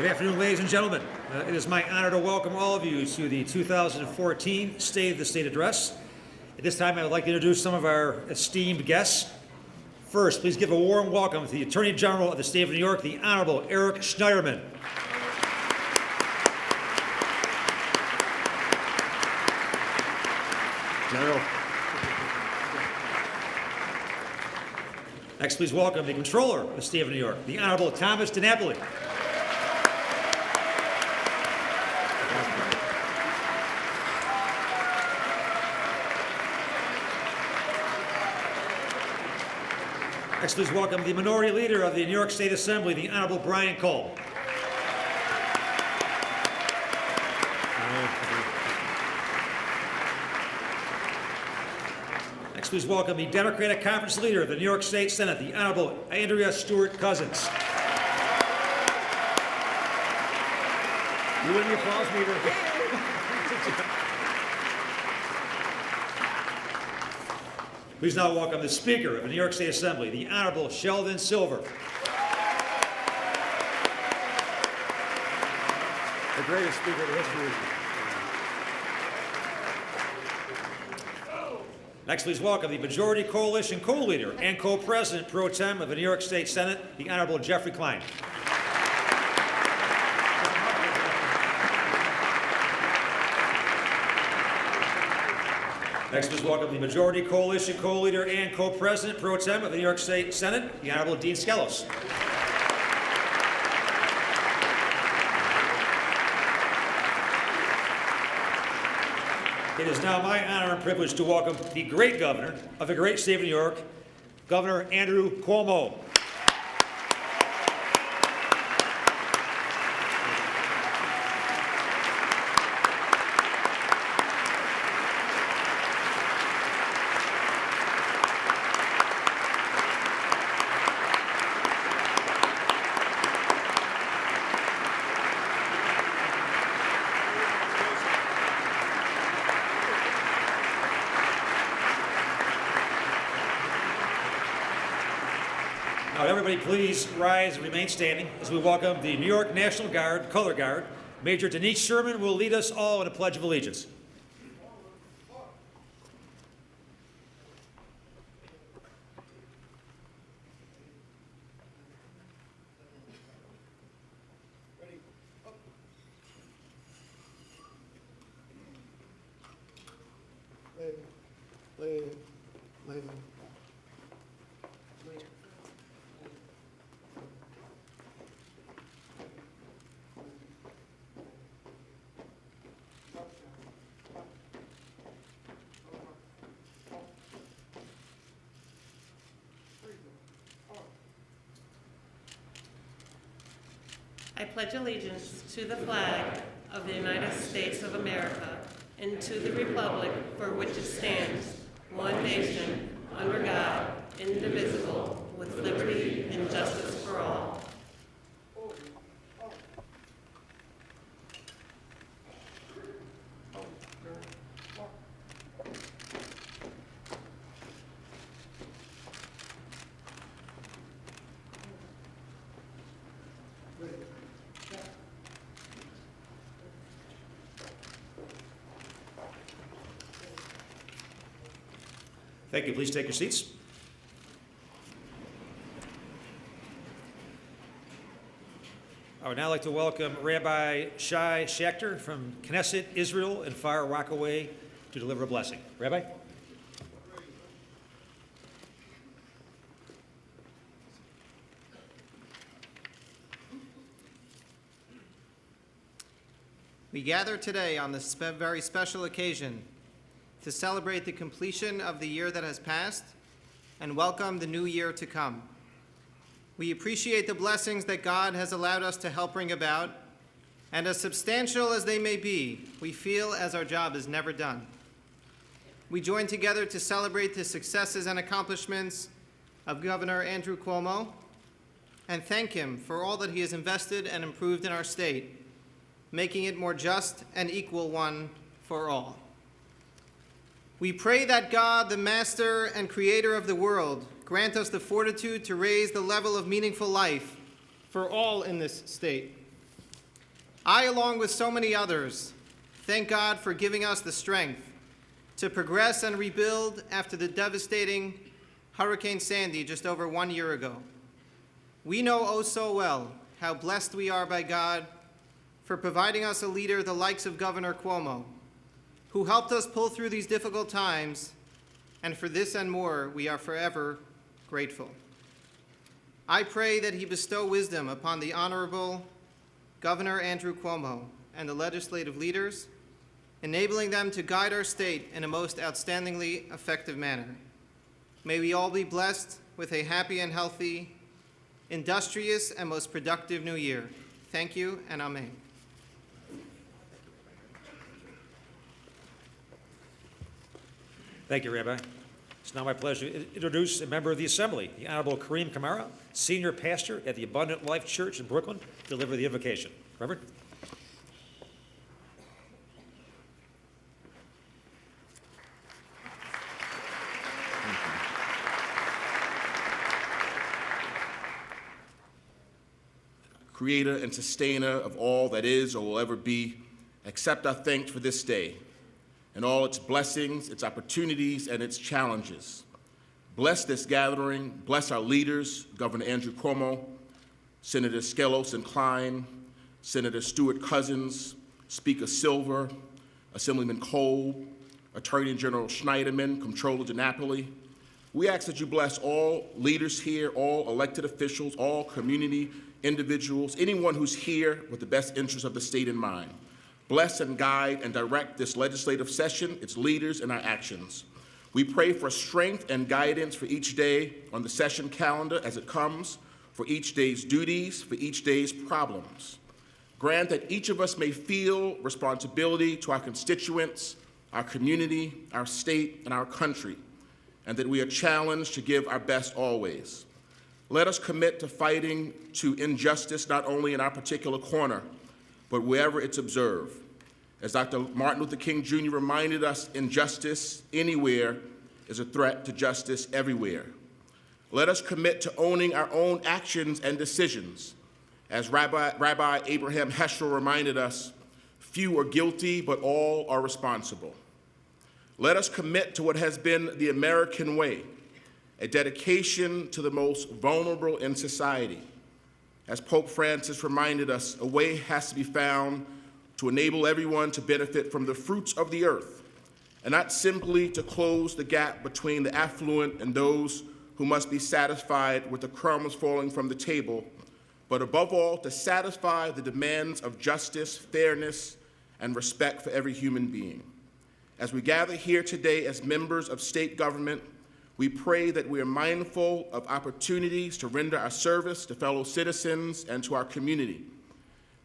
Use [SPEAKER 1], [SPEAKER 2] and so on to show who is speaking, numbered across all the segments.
[SPEAKER 1] Good afternoon, ladies and gentlemen. It is my honor to welcome all of you to the 2014 State of the State Address. At this time, I would like to introduce some of our esteemed guests. First, please give a warm welcome to the Attorney General of the State of New York, the Honorable Eric Schneiderman. General. Next, please welcome the Controller of the State of New York, the Honorable Thomas DiNapoli. Next, please welcome the Minority Leader of the New York State Assembly, the Honorable Brian Cole. Next, please welcome the Democratic Conference Leader of the New York State Senate, the Honorable Andrea Stewart Cousins. You win the applause meter. Please now welcome the Speaker of the New York State Assembly, the Honorable Sheldon Silver.
[SPEAKER 2] The greatest speaker in history.
[SPEAKER 1] Next, please welcome the Majority Coalition Co-Leader and Co-President Pro Tem of the New York State Senate, the Honorable Jeffrey Klein. Next, please welcome the Majority Coalition Co-Leader and Co-President Pro Tem of the New York State Senate, the Honorable Dean Skelos. It is now my honor and privilege to welcome the great governor of the great state of New York, Governor Andrew Cuomo. Now, everybody please rise and remain standing as we welcome the New York National Guard, Color Guard. Major Denise Sherman will lead us all in a Pledge of Allegiance.
[SPEAKER 3] I pledge allegiance to the flag of the United States of America and to the republic for which it stands, one nation, under God, indivisible, with liberty and justice for all.
[SPEAKER 1] Thank you. Please take your seats. I would now like to welcome Rabbi Shai Schachter from Knesset, Israel, and Far Rockaway to deliver a blessing. Rabbi?
[SPEAKER 4] We gather today on this very special occasion to celebrate the completion of the year that has passed and welcome the new year to come. We appreciate the blessings that God has allowed us to help bring about, and as substantial as they may be, we feel as our job is never done. We join together to celebrate the successes and accomplishments of Governor Andrew Cuomo and thank him for all that he has invested and improved in our state, making it more just and equal one for all. We pray that God, the master and creator of the world, grant us the fortitude to raise the level of meaningful life for all in this state. I, along with so many others, thank God for giving us the strength to progress and rebuild after the devastating Hurricane Sandy just over 1 year ago. We know oh so well how blessed we are by God for providing us a leader the likes of Governor Cuomo, who helped us pull through these difficult times, and for this and more, we are forever grateful. I pray that he bestow wisdom upon the Honorable Governor Andrew Cuomo and the legislative leaders, enabling them to guide our state in a most outstandingly effective manner. May we all be blessed with a happy and healthy, industrious, and most productive new year. Thank you, and amen.
[SPEAKER 1] Thank you, Rabbi. It's now my pleasure to introduce a member of the Assembly, the Honorable Kareem Kamara, Senior Pastor at the Abundant Life Church in Brooklyn, to deliver the invocation. Reverend?
[SPEAKER 5] Creator and sustainer of all that is or will ever be, accept our thanks for this day and all its blessings, its opportunities, and its challenges. Bless this gathering, bless our leaders, Governor Andrew Cuomo, Senator Skelos and Klein, Senator Stewart Cousins, Speaker Silver, Assemblyman Cole, Attorney General Schneiderman, Comptroller DiNapoli. We ask that you bless all leaders here, all elected officials, all community individuals, anyone who's here with the best interests of the state in mind. Bless and guide and direct this legislative session, its leaders, and our actions. We pray for strength and guidance for each day on the session calendar as it comes, for each day's duties, for each day's problems. Grant that each of us may feel responsibility to our constituents, our community, our state, and our country, and that we are challenged to give our best always. Let us commit to fighting to injustice not only in our particular corner, but wherever it's observed. As Dr. Martin Luther King Jr. reminded us, injustice anywhere is a threat to justice everywhere. Let us commit to owning our own actions and decisions. As Rabbi Abraham Heschel reminded us, few are guilty, but all are responsible. Let us commit to what has been the American way, a dedication to the most vulnerable in society. As Pope Francis reminded us, a way has to be found to enable everyone to benefit from the fruits of the earth, and not simply to close the gap between the affluent and those who must be satisfied with the crumbs falling from the table, but above all, to satisfy the demands of justice, fairness, and respect for every human being. As we gather here today as members of state government, we pray that we are mindful of opportunities to render our service to fellow citizens and to our community,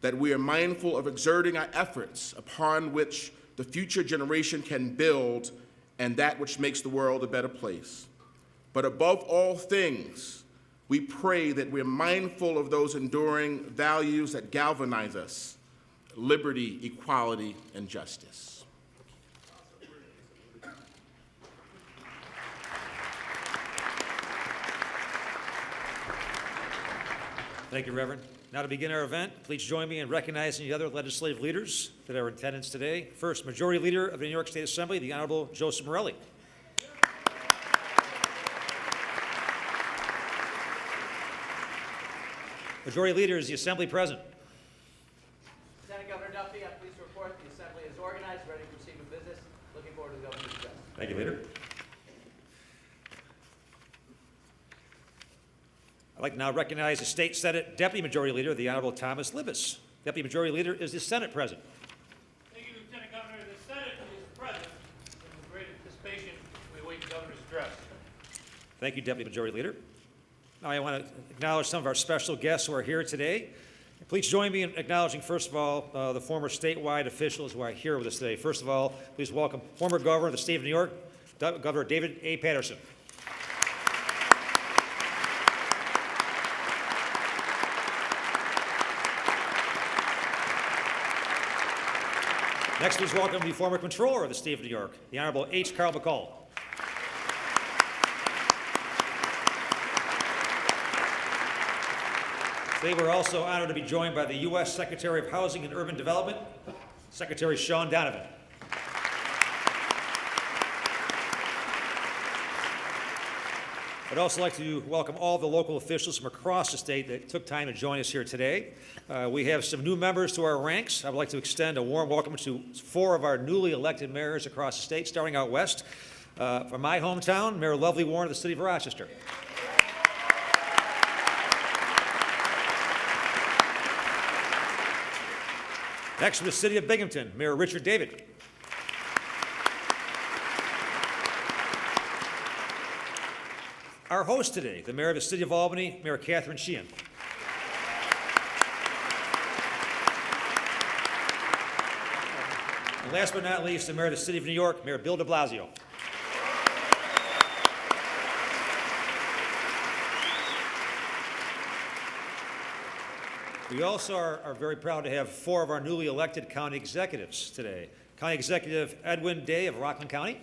[SPEAKER 5] that we are mindful of exerting our efforts upon which the future generation can build and that which makes the world a better place. But above all things, we pray that we're mindful of those enduring values that galvanize us: liberty, equality, and justice.
[SPEAKER 1] Thank you, Reverend. Now to begin our event, please join me in recognizing the other legislative leaders that are in attendance today. First, Majority Leader of the New York State Assembly, the Honorable Joseph Morelli. Majority Leader is the Assembly President.
[SPEAKER 6] Senate Governor Duffy, I'm pleased to report the Assembly is organized, ready to proceed with business. Looking forward to the Governor's address.
[SPEAKER 1] Thank you, Leader. I'd like to now recognize the State Senate Deputy Majority Leader, the Honorable Thomas Libous. Deputy Majority Leader is the Senate President.
[SPEAKER 7] Thank you, Lieutenant Governor. The Senate is present. And with great anticipation, we await the Governor's address.
[SPEAKER 1] Thank you, Deputy Majority Leader. Now I want to acknowledge some of our special guests who are here today. Please join me in acknowledging, first of all, the former statewide officials who are here with us today. First of all, please welcome former Governor of the State of New York, Governor David A. Paterson. Next, please welcome the former Controller of the State of New York, the Honorable H. Carl McCall. Today, we're also honored to be joined by the U.S. Secretary of Housing and Urban Development, Secretary Sean Donovan. I'd also like to welcome all the local officials from across the state that took time to join us here today. We have some new members to our ranks. I would like to extend a warm welcome to 4 of our newly elected mayors across the state, starting out west. From my hometown, Mayor Lovely Warren of the city of Rochester. Next, from the city of Binghamton, Mayor Richard David. Our host today, the mayor of the city of Albany, Mayor Catherine Sheehan. And last but not least, the mayor of the city of New York, Mayor Bill de Blasio. We also are very proud to have 4 of our newly elected county executives today. County Executive Edwin Day of Rockland County.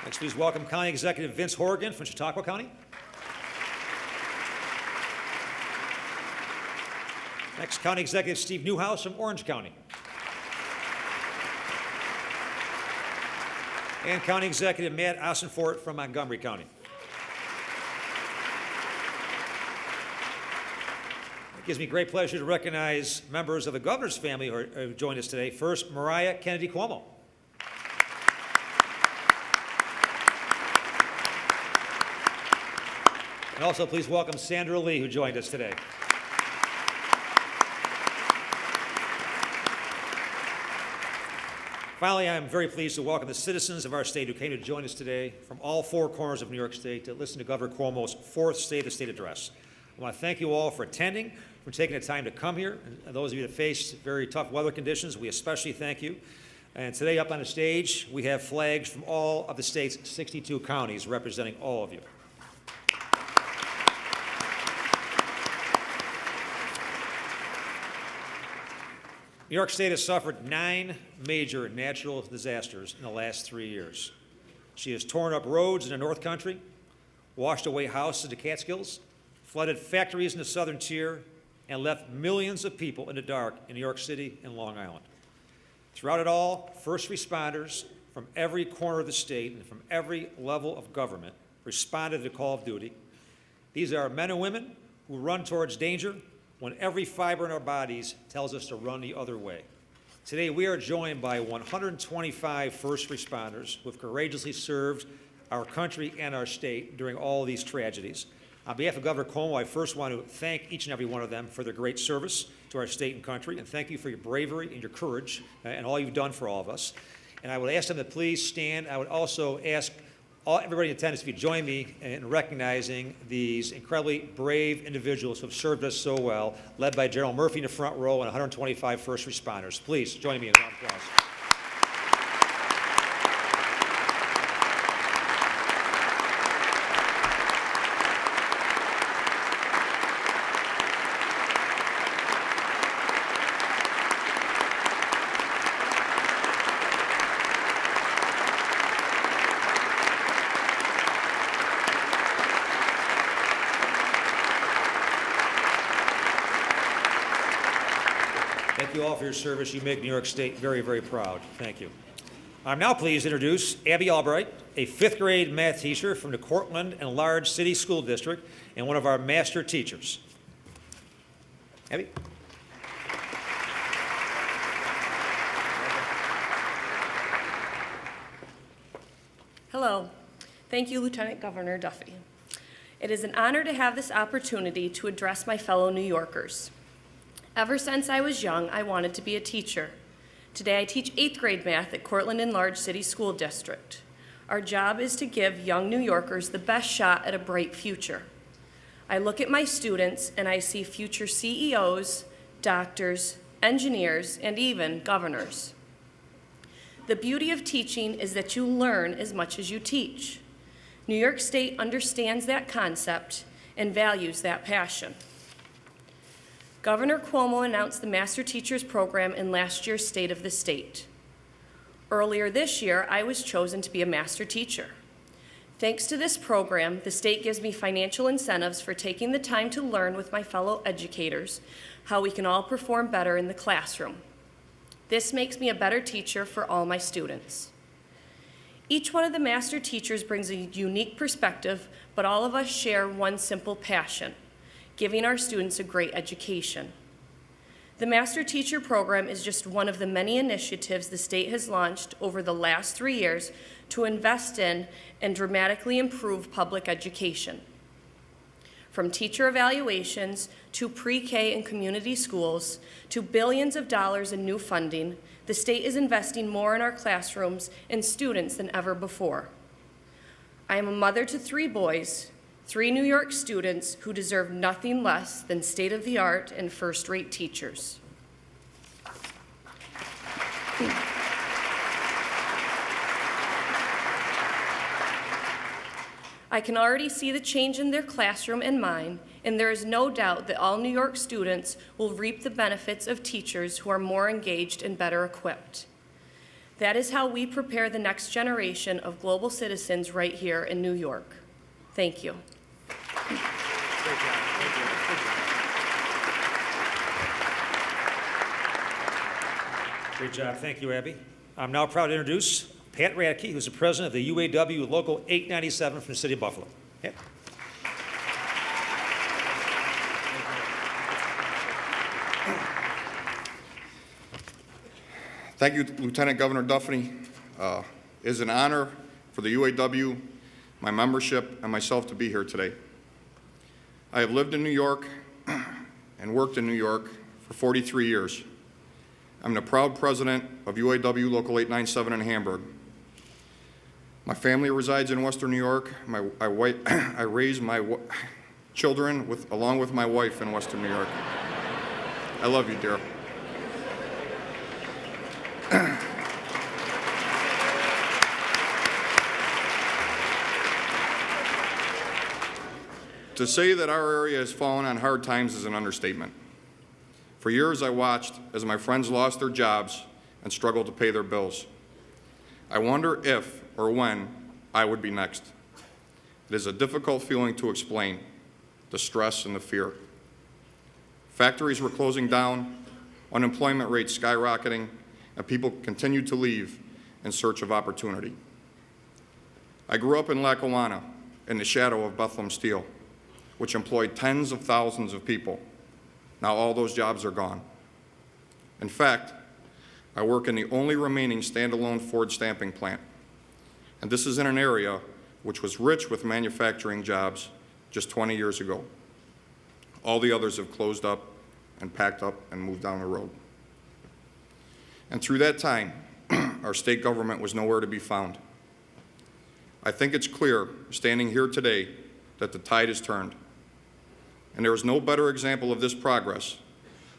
[SPEAKER 1] Next, please welcome County Executive Vince Horgan from Chautauqua County. Next, County Executive Steve Newhouse from Orange County. And County Executive Matt Ossenfort from Montgomery County. It gives me great pleasure to recognize members of the governor's family who have joined us today. First, Mariah Kennedy Cuomo. And also, please welcome Sandra Lee, who joined us today. Finally, I am very pleased to welcome the citizens of our state who came to join us today from all 4 corners of New York State to listen to Governor Cuomo's 4th State of the State address. I want to thank you all for attending, for taking the time to come here. And those of you that faced very tough weather conditions, we especially thank you. And today up on the stage, we have flags from all of the state's 62 counties representing all of you. New York State has suffered 9 major natural disasters in the last 3 years. She has torn up roads in the North Country, washed away houses in the Catskills, flooded factories in the Southern Tier, and left millions of people in the dark in New York City and Long Island. Throughout it all, first responders from every corner of the state and from every level of government responded to the call of duty. These are men and women who run towards danger when every fiber in our bodies tells us to run the other way. Today, we are joined by 125 first responders who have courageously served our country and our state during all of these tragedies. On behalf of Governor Cuomo, I first want to thank each and every one of them for their great service to our state and country, and thank you for your bravery and your courage and all you've done for all of us. And I would ask them to please stand. I would also ask everybody in attendance if you join me in recognizing these incredibly brave individuals who have served us so well, led by General Murphy in the front row and 125 first responders. Please join me in a round of applause. Thank you all for your service. You make New York State very, very proud. Thank you. I'm now pleased to introduce Abby Albright, a 5th grade math teacher from the Cortland and Large City School District and one of our master teachers. Abby?
[SPEAKER 8] Hello. Thank you, Lieutenant Governor Duffy. It is an honor to have this opportunity to address my fellow New Yorkers. Ever since I was young, I wanted to be a teacher. Today, I teach 8th grade math at Cortland and Large City School District. Our job is to give young New Yorkers the best shot at a bright future. I look at my students and I see future CEOs, doctors, engineers, and even governors. The beauty of teaching is that you learn as much as you teach. New York State understands that concept and values that passion. Governor Cuomo announced the Master Teachers Program in last year's State of the State. Earlier this year, I was chosen to be a master teacher. Thanks to this program, the state gives me financial incentives for taking the time to learn with my fellow educators how we can all perform better in the classroom. This makes me a better teacher for all my students. Each one of the master teachers brings a unique perspective, but all of us share one simple passion: giving our students a great education. The Master Teacher Program is just one of the many initiatives the state has launched over the last 3 years to invest in and dramatically improve public education. From teacher evaluations to pre-K and community schools to billions of dollars in new funding, the state is investing more in our classrooms and students than ever before. I am a mother to 3 boys, 3 New York students who deserve nothing less than state-of-the-art and first-rate teachers. I can already see the change in their classroom and mine, and there is no doubt that all New York students will reap the benefits of teachers who are more engaged and better equipped. That is how we prepare the next generation of global citizens right here in New York. Thank you.
[SPEAKER 1] Great job. Thank you, Abby. I'm now proud to introduce Pat Radke, who's the president of the UAW Local 897 from the city of Buffalo. Pat.
[SPEAKER 2] Thank you, Lieutenant Governor Duffy. It is an honor for the UAW, my membership, and myself to be here today. I have lived in New York and worked in New York for 43 years. I'm the proud president of UAW Local 897 in Hamburg. My family resides in Western New York. I raise my children along with my wife in Western New York. I love you, dear. To say that our area has fallen on hard times is an understatement. For years, I watched as my friends lost their jobs and struggled to pay their bills. I wonder if or when I would be next. It is a difficult feeling to explain, the stress and the fear. Factories were closing down, unemployment rates skyrocketing, and people continued to leave in search of opportunity. I grew up in Lackawanna, in the shadow of Bethlehem Steel, which employed tens of thousands of people. Now all those jobs are gone. In fact, I work in the only remaining standalone Ford stamping plant, and this is in an area which was rich with manufacturing jobs just 20 years ago. All the others have closed up and packed up and moved down the road. And through that time, our state government was nowhere to be found. I think it's clear, standing here today, that the tide has turned. And there is no better example of this progress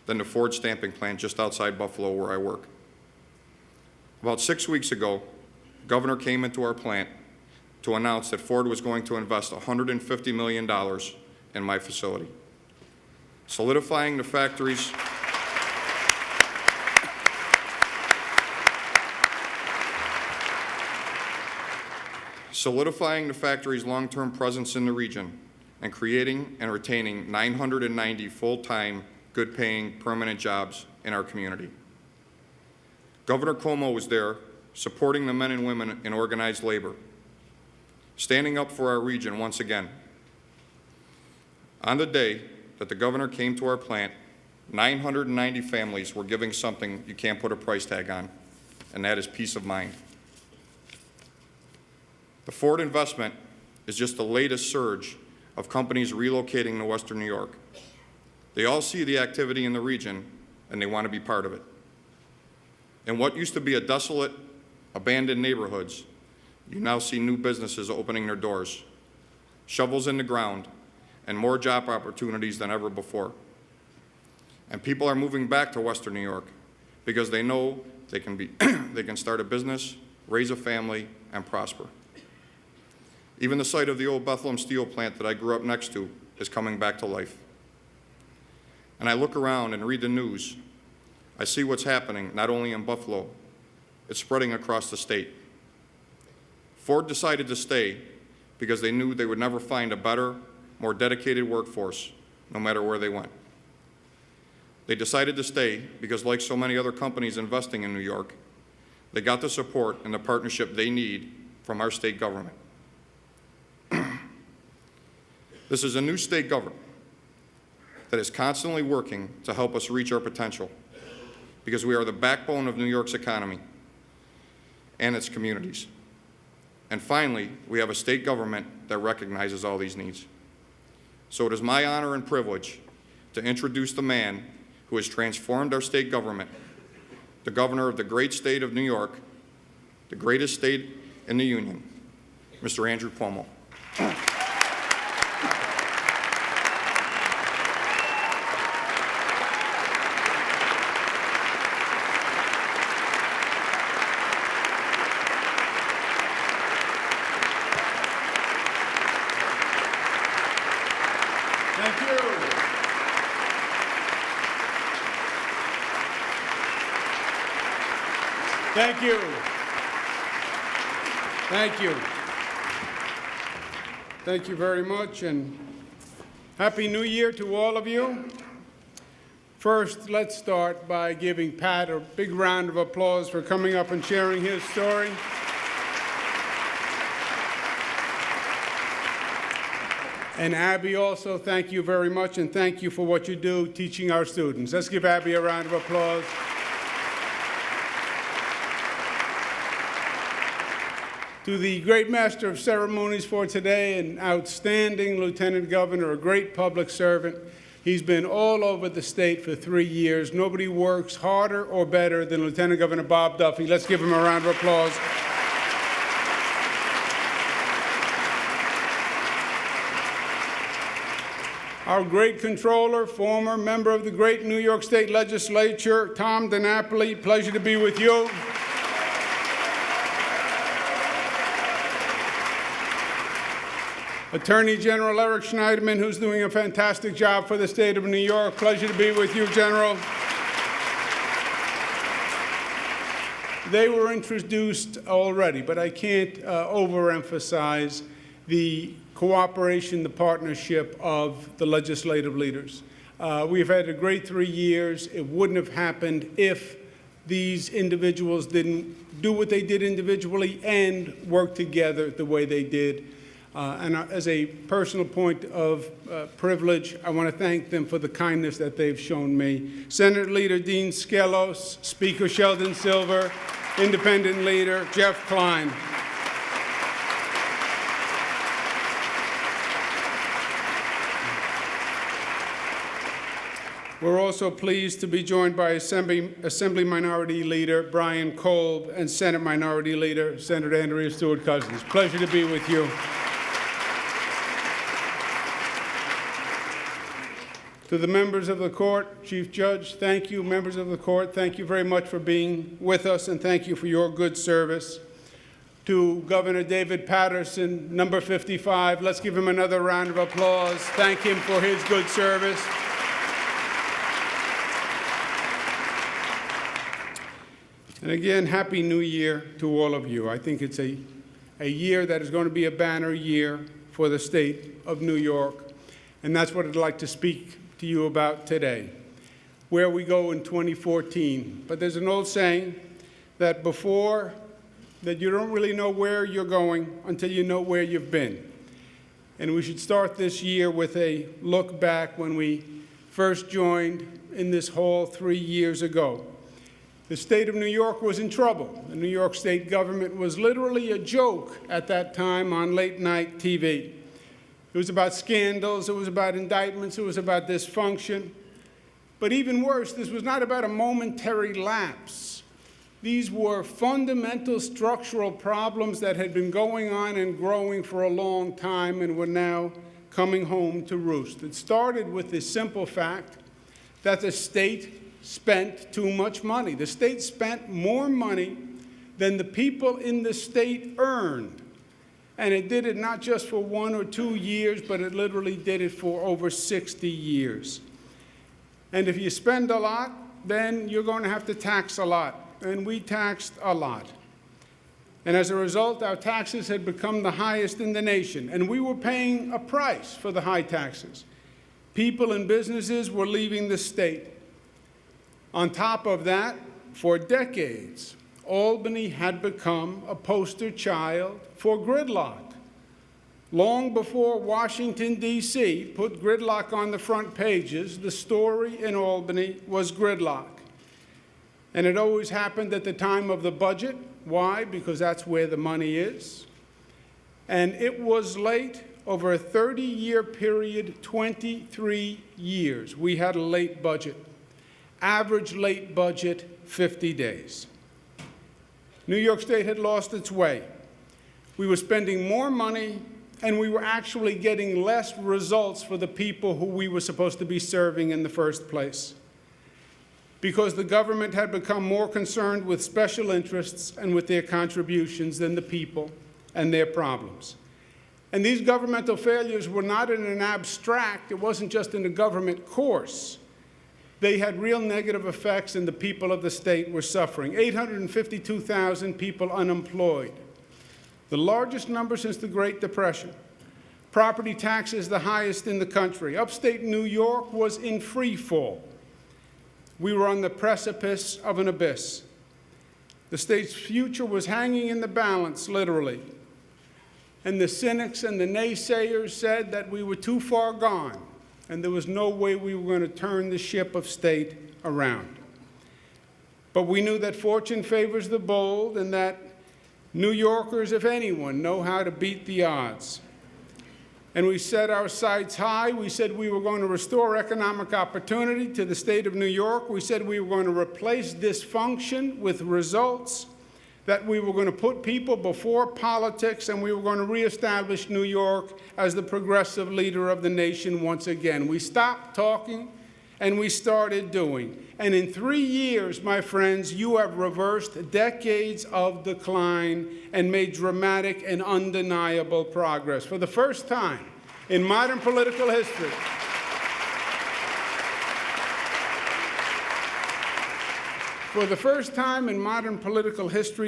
[SPEAKER 2] than the Ford stamping plant just outside Buffalo where I work. About 6 weeks ago, the governor came into our plant to announce that Ford was going to invest $150 million in my facility, solidifying the factory's long-term presence in the region and creating and retaining 990 full-time, good-paying, permanent jobs in our community. Governor Cuomo was there, supporting the men and women in organized labor, standing up for our region once again. On the day that the governor came to our plant, 990 families were giving something you can't put a price tag on, and that is peace of mind. The Ford investment is just the latest surge of companies relocating to Western New York. They all see the activity in the region, and they want to be part of it. In what used to be a desolate, abandoned neighborhoods, you now see new businesses opening their doors, shovels in the ground, and more job opportunities than ever before. And people are moving back to Western New York because they know they can start a business, raise a family, and prosper. Even the site of the old Bethlehem Steel plant that I grew up next to is coming back to life. And I look around and read the news. I see what's happening not only in Buffalo, it's spreading across the state. Ford decided to stay because they knew they would never find a better, more dedicated workforce, no matter where they went. They decided to stay because, like so many other companies investing in New York, they got the support and the partnership they need from our state government. This is a new state government that is constantly working to help us reach our potential, because we are the backbone of New York's economy and its communities. And finally, we have a state government that recognizes all these needs. So it is my honor and privilege to introduce the man who has transformed our state government, the governor of the great state of New York, the greatest state in the Union, Mr. Andrew Cuomo.
[SPEAKER 9] Thank you. Thank you. Thank you. Thank you very much, and Happy New Year to all of you. First, let's start by giving Pat a big round of applause for coming up and sharing his story. And Abby also, thank you very much, and thank you for what you do teaching our students. Let's give Abby a round of applause. To the great master of ceremonies for today, an outstanding lieutenant governor, a great public servant. He's been all over the state for 3 years. Nobody works harder or better than Lieutenant Governor Bob Duffy. Let's give him a round of applause. Our great controller, former member of the great New York State Legislature, Tom DiNapoli, pleasure to be with you. Attorney General Eric Schneiderman, who's doing a fantastic job for the state of New York. Pleasure to be with you, General. They were introduced already, but I can't overemphasize the cooperation, the partnership of the legislative leaders. We've had a great 3 years. It wouldn't have happened if these individuals didn't do what they did individually and work together the way they did. And as a personal point of privilege, I want to thank them for the kindness that they've shown me. Senate Leader Dean Skelos, Speaker Sheldon Silver, Independent Leader Jeff Klein. We're also pleased to be joined by Assembly Minority Leader Brian Kolb and Senate Minority Leader Senator Andrea Stewart-Cousins. Pleasure to be with you. To the members of the court, Chief Judge, thank you. Members of the court, thank you very much for being with us, and thank you for your good service. To Governor David Patterson, number 55, let's give him another round of applause. Thank him for his good service. And again, Happy New Year to all of you. I think it's a year that is going to be a banner year for the state of New York, and that's what I'd like to speak to you about today, where we go in 2014. But there's an old saying that you don't really know where you're going until you know where you've been. And we should start this year with a look back when we first joined in this hall 3 years ago. The state of New York was in trouble. The New York state government was literally a joke at that time on late-night TV. It was about scandals, it was about indictments, it was about dysfunction. But even worse, this was not about a momentary lapse. These were fundamental structural problems that had been going on and growing for a long time and were now coming home to roost. It started with the simple fact that the state spent too much money. The state spent more money than the people in the state earned. And it did it not just for 1 or 2 years, but it literally did it for over 60 years. And if you spend a lot, then you're going to have to tax a lot. And we taxed a lot. And as a result, our taxes had become the highest in the nation, and we were paying a price for the high taxes. People and businesses were leaving the state. On top of that, for decades, Albany had become a poster child for gridlock. Long before Washington, D.C. put gridlock on the front pages, the story in Albany was gridlock. And it always happened at the time of the budget. Why? Because that's where the money is. And it was late. Over a 30-year period, 23 years, we had a late budget. Average late budget, 50 days. New York State had lost its way. We were spending more money, and we were actually getting less results for the people who we were supposed to be serving in the first place. Because the government had become more concerned with special interests and with their contributions than the people and their problems. And these governmental failures were not in an abstract, it wasn't just in a government course. They had real negative effects, and the people of the state were suffering. 852,000 people unemployed, the largest number since the Great Depression. Property taxes the highest in the country. Upstate New York was in free fall. We were on the precipice of an abyss. The state's future was hanging in the balance, literally. And the cynics and the naysayers said that we were too far gone, and there was no way we were going to turn the ship of state around. But we knew that fortune favors the bold, and that New Yorkers, if anyone, know how to beat the odds. And we set our sights high. We said we were going to restore economic opportunity to the state of New York. We said we were going to replace dysfunction with results, that we were going to put people before politics, and we were going to reestablish New York as the progressive leader of the nation once again. We stopped talking, and we started doing. And in 3 years, my friends, you have reversed decades of decline and made dramatic and undeniable progress. For the first time in modern political history,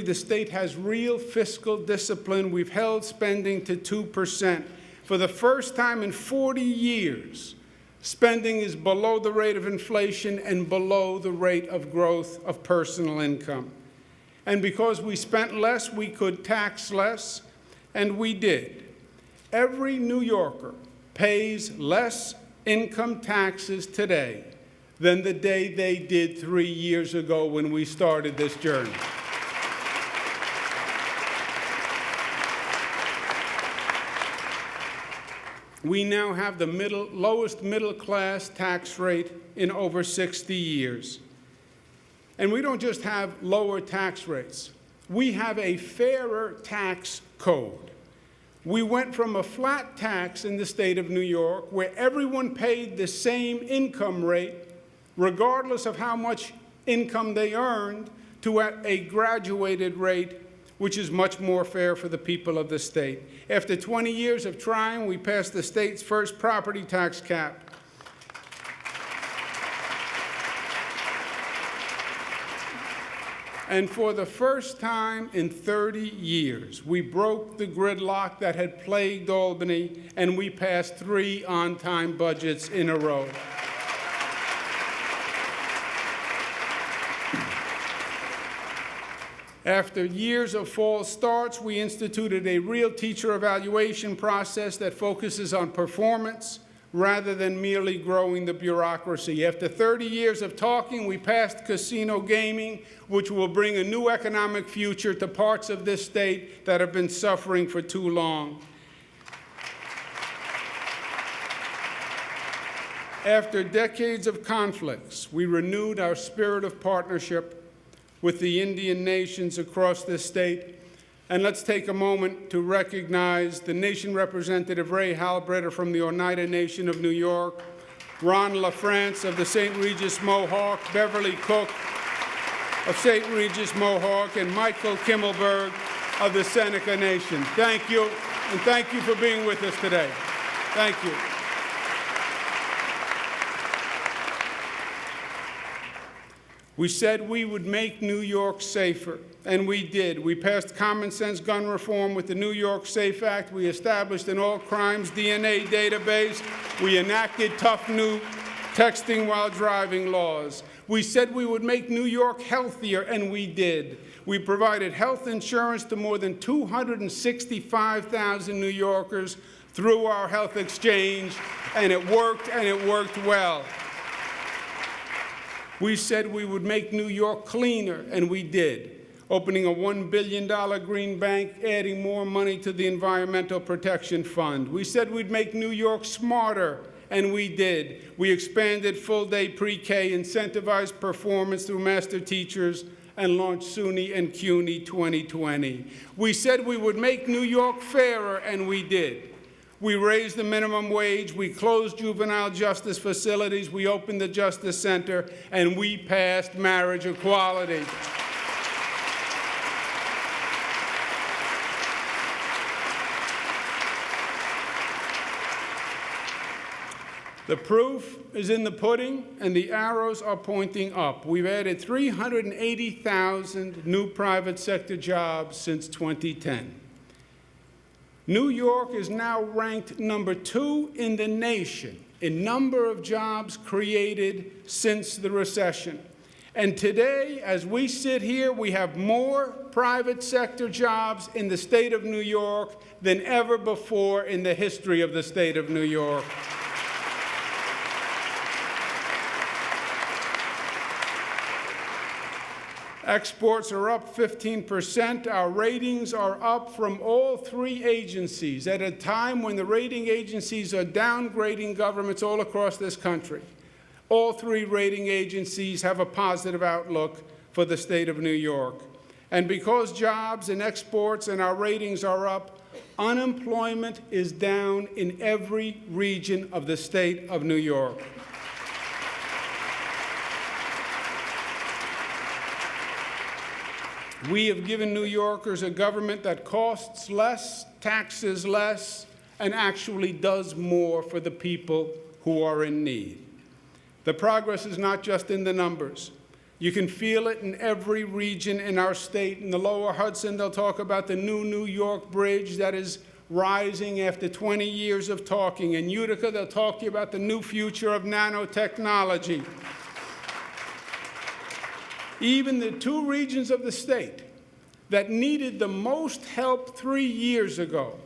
[SPEAKER 9] the state has real fiscal discipline. We've held spending to 2%. For the first time in 40 years, spending is below the rate of inflation and below the rate of growth of personal income. And because we spent less, we could tax less, and we did. Every New Yorker pays less income taxes today than the day they did 3 years ago when we started this journey. We now have the lowest middle-class tax rate in over 60 years. And we don't just have lower tax rates. We have a fairer tax code. We went from a flat tax in the state of New York, where everyone paid the same income rate, regardless of how much income they earned, to a graduated rate, which is much more fair for the people of the state. After 20 years of trying, we passed the state's first property tax cap. And for the first time in 30 years, we broke the gridlock that had plagued Albany, and we passed 3 on-time budgets in a row. After years of false starts, we instituted a real teacher evaluation process that focuses on performance rather than merely growing the bureaucracy. After 30 years of talking, we passed casino gaming, which will bring a new economic future to parts of this state that have been suffering for too long. After decades of conflicts, we renewed our spirit of partnership with the Indian nations across this state. And let's take a moment to recognize the Nation Representative Ray Halbritter from the Oneida Nation of New York, Ron LaFrance of the St. Regis Mohawk, Beverly Cook of St. Regis Mohawk, and Michael Kimmelberg of the Seneca Nation. Thank you, and thank you for being with us today. Thank you. We said we would make New York safer, and we did. We passed common sense gun reform with the New York SAFE Act. We established an all crimes DNA database. We enacted tough new texting while driving laws. We said we would make New York healthier, and we did. We provided health insurance to more than 265,000 New Yorkers through our health exchange, and it worked well. We said we would make New York cleaner, and we did, opening a $1 billion green bank, adding more money to the Environmental Protection Fund. We said we'd make New York smarter, and we did. We expanded full-day pre-K, incentivized performance through master teachers, and launched SUNY and CUNY 2020. We said we would make New York fairer, and we did. We raised the minimum wage, we closed juvenile justice facilities, we opened the Justice Center, and we passed marriage equality. The proof is in the pudding, and the arrows are pointing up. We've added 380,000 new private sector jobs since 2010. New York is now ranked number 2 in the nation in number of jobs created since the recession. And today, as we sit here, we have more private sector jobs in the state of New York than ever before in the history of the state of New York. Exports are up 15%. Our ratings are up from all 3 agencies at a time when the rating agencies are downgrading governments all across this country. All 3 rating agencies have a positive outlook for the state of New York. And because jobs and exports and our ratings are up, unemployment is down in every region of the state of New York. We have given New Yorkers a government that costs less, taxes less, and actually does more for the people who are in need. The progress is not just in the numbers. You can feel it in every region in our state. In the lower Hudson, they'll talk about the new New York Bridge that is rising after 20 years of talking. In Utica, they'll talk to you about the new future of nanotechnology. Even the 2 regions of the state that needed the most help 3 years ago,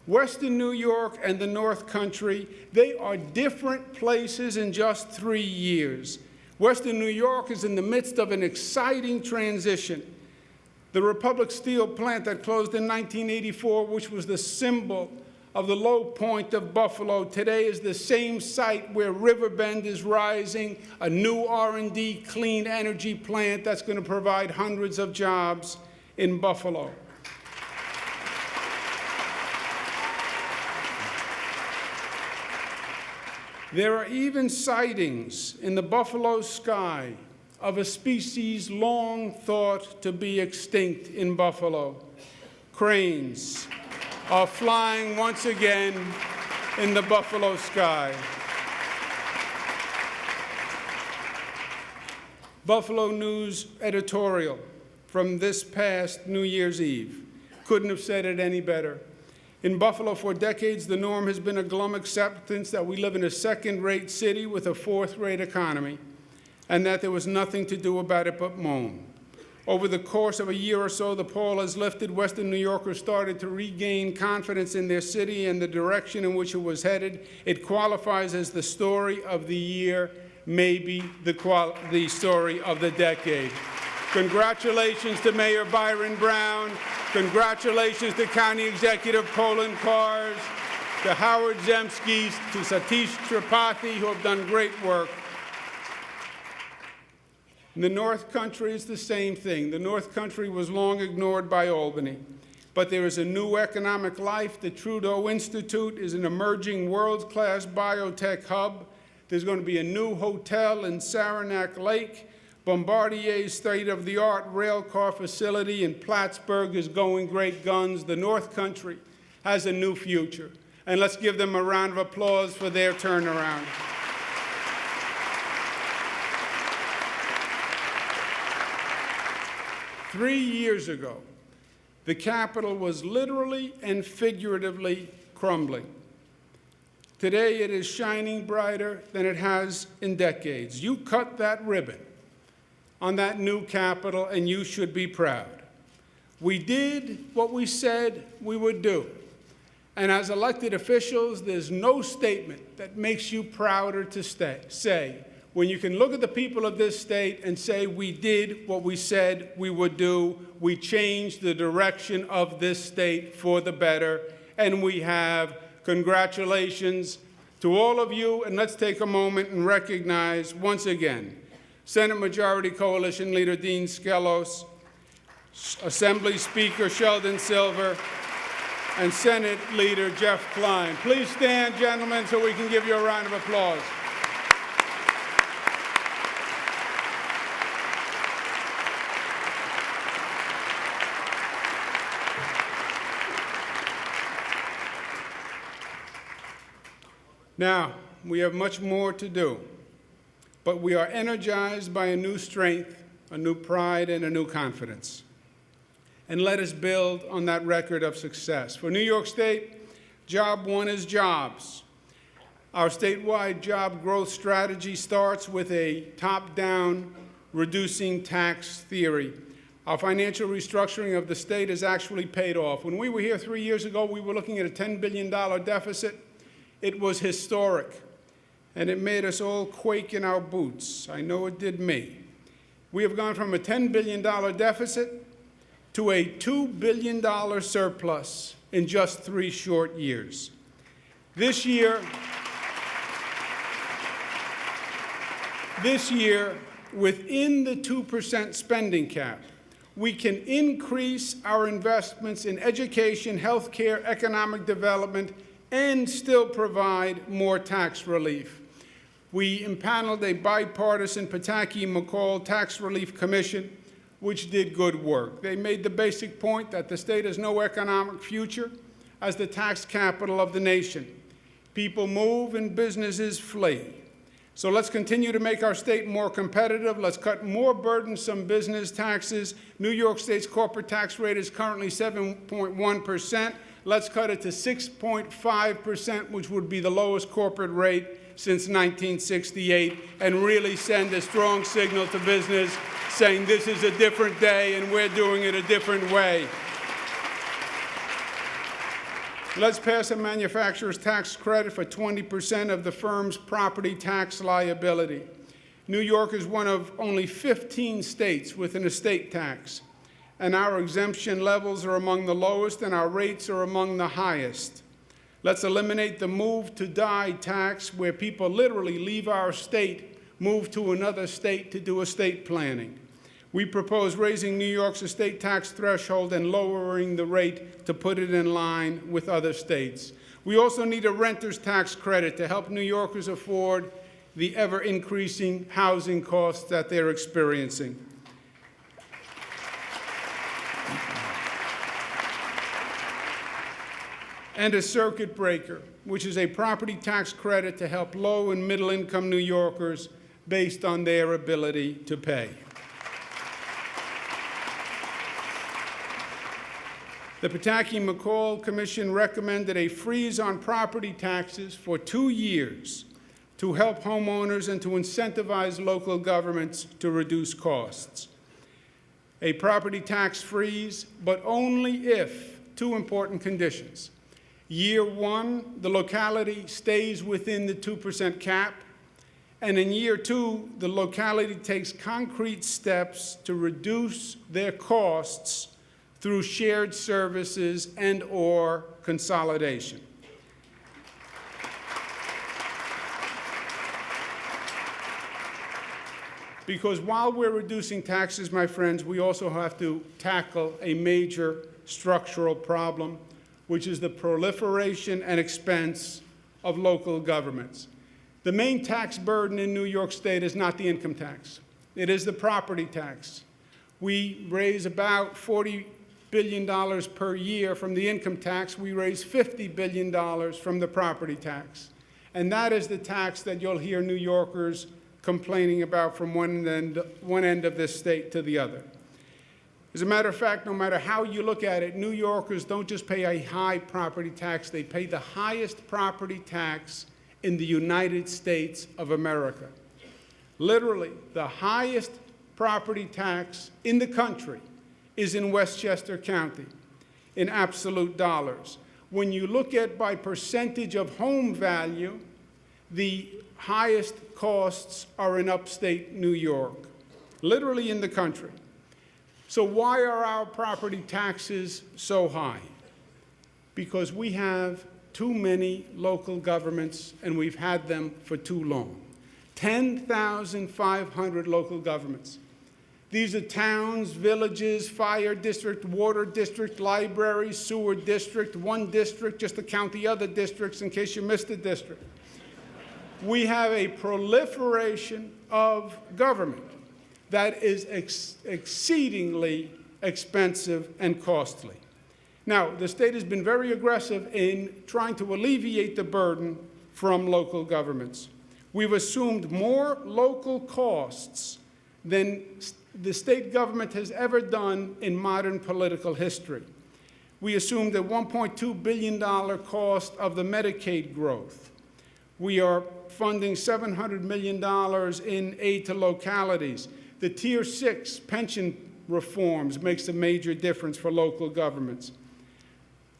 [SPEAKER 9] Western New York and the North Country, they are different places in just 3 years. Western New York is in the midst of an exciting transition. The Republic Steel plant that closed in 1984, which was the symbol of the low point of Buffalo, today is the same site where Riverbend is rising, a new R&D clean energy plant that's going to provide hundreds of jobs in Buffalo. There are even sightings in the Buffalo sky of a species long thought to be extinct in Buffalo. Cranes are flying once again in the Buffalo sky. Buffalo News editorial from this past New Year's Eve. Couldn't have said it any better. In Buffalo, for decades, the norm has been a glum acceptance that we live in a second-rate city with a fourth-rate economy, and that there was nothing to do about it but moan. Over the course of a year or so, the pall has lifted. Western New Yorkers started to regain confidence in their city and the direction in which it was headed. It qualifies as the story of the year, maybe the story of the decade. Congratulations to Mayor Byron Brown. Congratulations to County Executive Poland Kars, to Howard Zemsky, to Satish Tripathi, who have done great work. In the North Country, it's the same thing. The North Country was long ignored by Albany, but there is a new economic life. The Trudeau Institute is an emerging world-class biotech hub. There's going to be a new hotel in Saranac Lake. Bombardier's state-of-the-art rail car facility in Plattsburgh is going great guns. The North Country has a new future. And let's give them a round of applause for their turnaround. 3 years ago, the Capitol was literally and figuratively crumbling. Today, it is shining brighter than it has in decades. You cut that ribbon on that new Capitol, and you should be proud. We did what we said we would do. And as elected officials, there's no statement that makes you prouder to say when you can look at the people of this state and say, we did what we said we would do. We changed the direction of this state for the better, and we have. Congratulations to all of you, and let's take a moment and recognize once again Senate Majority Coalition Leader Dean Skelos, Assembly Speaker Sheldon Silver, and Senate Leader Jeff Klein. Please stand, gentlemen, so we can give you a round of applause. Now, we have much more to do, but we are energized by a new strength, a new pride, and a new confidence. And let us build on that record of success. For New York State, job one is jobs. Our statewide job growth strategy starts with a top-down reducing tax theory. Our financial restructuring of the state has actually paid off. When we were here 3 years ago, we were looking at a $10 billion deficit. It was historic, and it made us all quake in our boots. I know it did me. We have gone from a $10 billion deficit to a $2 billion surplus in just 3 short years. This year, within the 2% spending cap, we can increase our investments in education, healthcare, economic development, and still provide more tax relief. We impaneled a bipartisan Pataki-McCall Tax Relief Commission, which did good work. They made the basic point that the state has no economic future as the tax capital of the nation. People move and businesses flee. So let's continue to make our state more competitive. Let's cut more burdensome business taxes. New York State's corporate tax rate is currently 7.1%. Let's cut it to 6.5%, which would be the lowest corporate rate since 1968, and really send a strong signal to business saying this is a different day and we're doing it a different way. Let's pass a manufacturer's tax credit for 20% of the firm's property tax liability. New York is one of only 15 states with an estate tax, and our exemption levels are among the lowest and our rates are among the highest. Let's eliminate the move to die tax, where people literally leave our state, move to another state to do estate planning. We propose raising New York's estate tax threshold and lowering the rate to put it in line with other states. We also need a renter's tax credit to help New Yorkers afford the ever-increasing housing costs that they're experiencing. And a circuit breaker, which is a property tax credit to help low and middle-income New Yorkers based on their ability to pay. The Pataki-McCall Commission recommended a freeze on property taxes for 2 years to help homeowners and to incentivize local governments to reduce costs. A property tax freeze, but only if 2 important conditions. Year 1, the locality stays within the 2% cap, and in year 2, the locality takes concrete steps to reduce their costs through shared services and/or consolidation. Because while we're reducing taxes, my friends, we also have to tackle a major structural problem, which is the proliferation and expense of local governments. The main tax burden in New York State is not the income tax. It is the property tax. We raise about $40 billion per year from the income tax. We raise $50 billion from the property tax. And that is the tax that you'll hear New Yorkers complaining about from one end of this state to the other. As a matter of fact, no matter how you look at it, New Yorkers don't just pay a high property tax, they pay the highest property tax in the United States of America. Literally, the highest property tax in the country is in Westchester County in absolute dollars. When you look at by percentage of home value, the highest costs are in upstate New York, literally in the country. So why are our property taxes so high? Because we have too many local governments, and we've had them for too long. 10,500 local governments. These are towns, villages, fire district, water district, library, sewer district, one district, just to count the other districts in case you missed a district. We have a proliferation of government that is exceedingly expensive and costly. Now, the state has been very aggressive in trying to alleviate the burden from local governments. We've assumed more local costs than the state government has ever done in modern political history. We assumed a $1.2 billion cost of the Medicaid growth. We are funding $700 million in aid to localities. The Tier 6 pension reforms makes a major difference for local governments.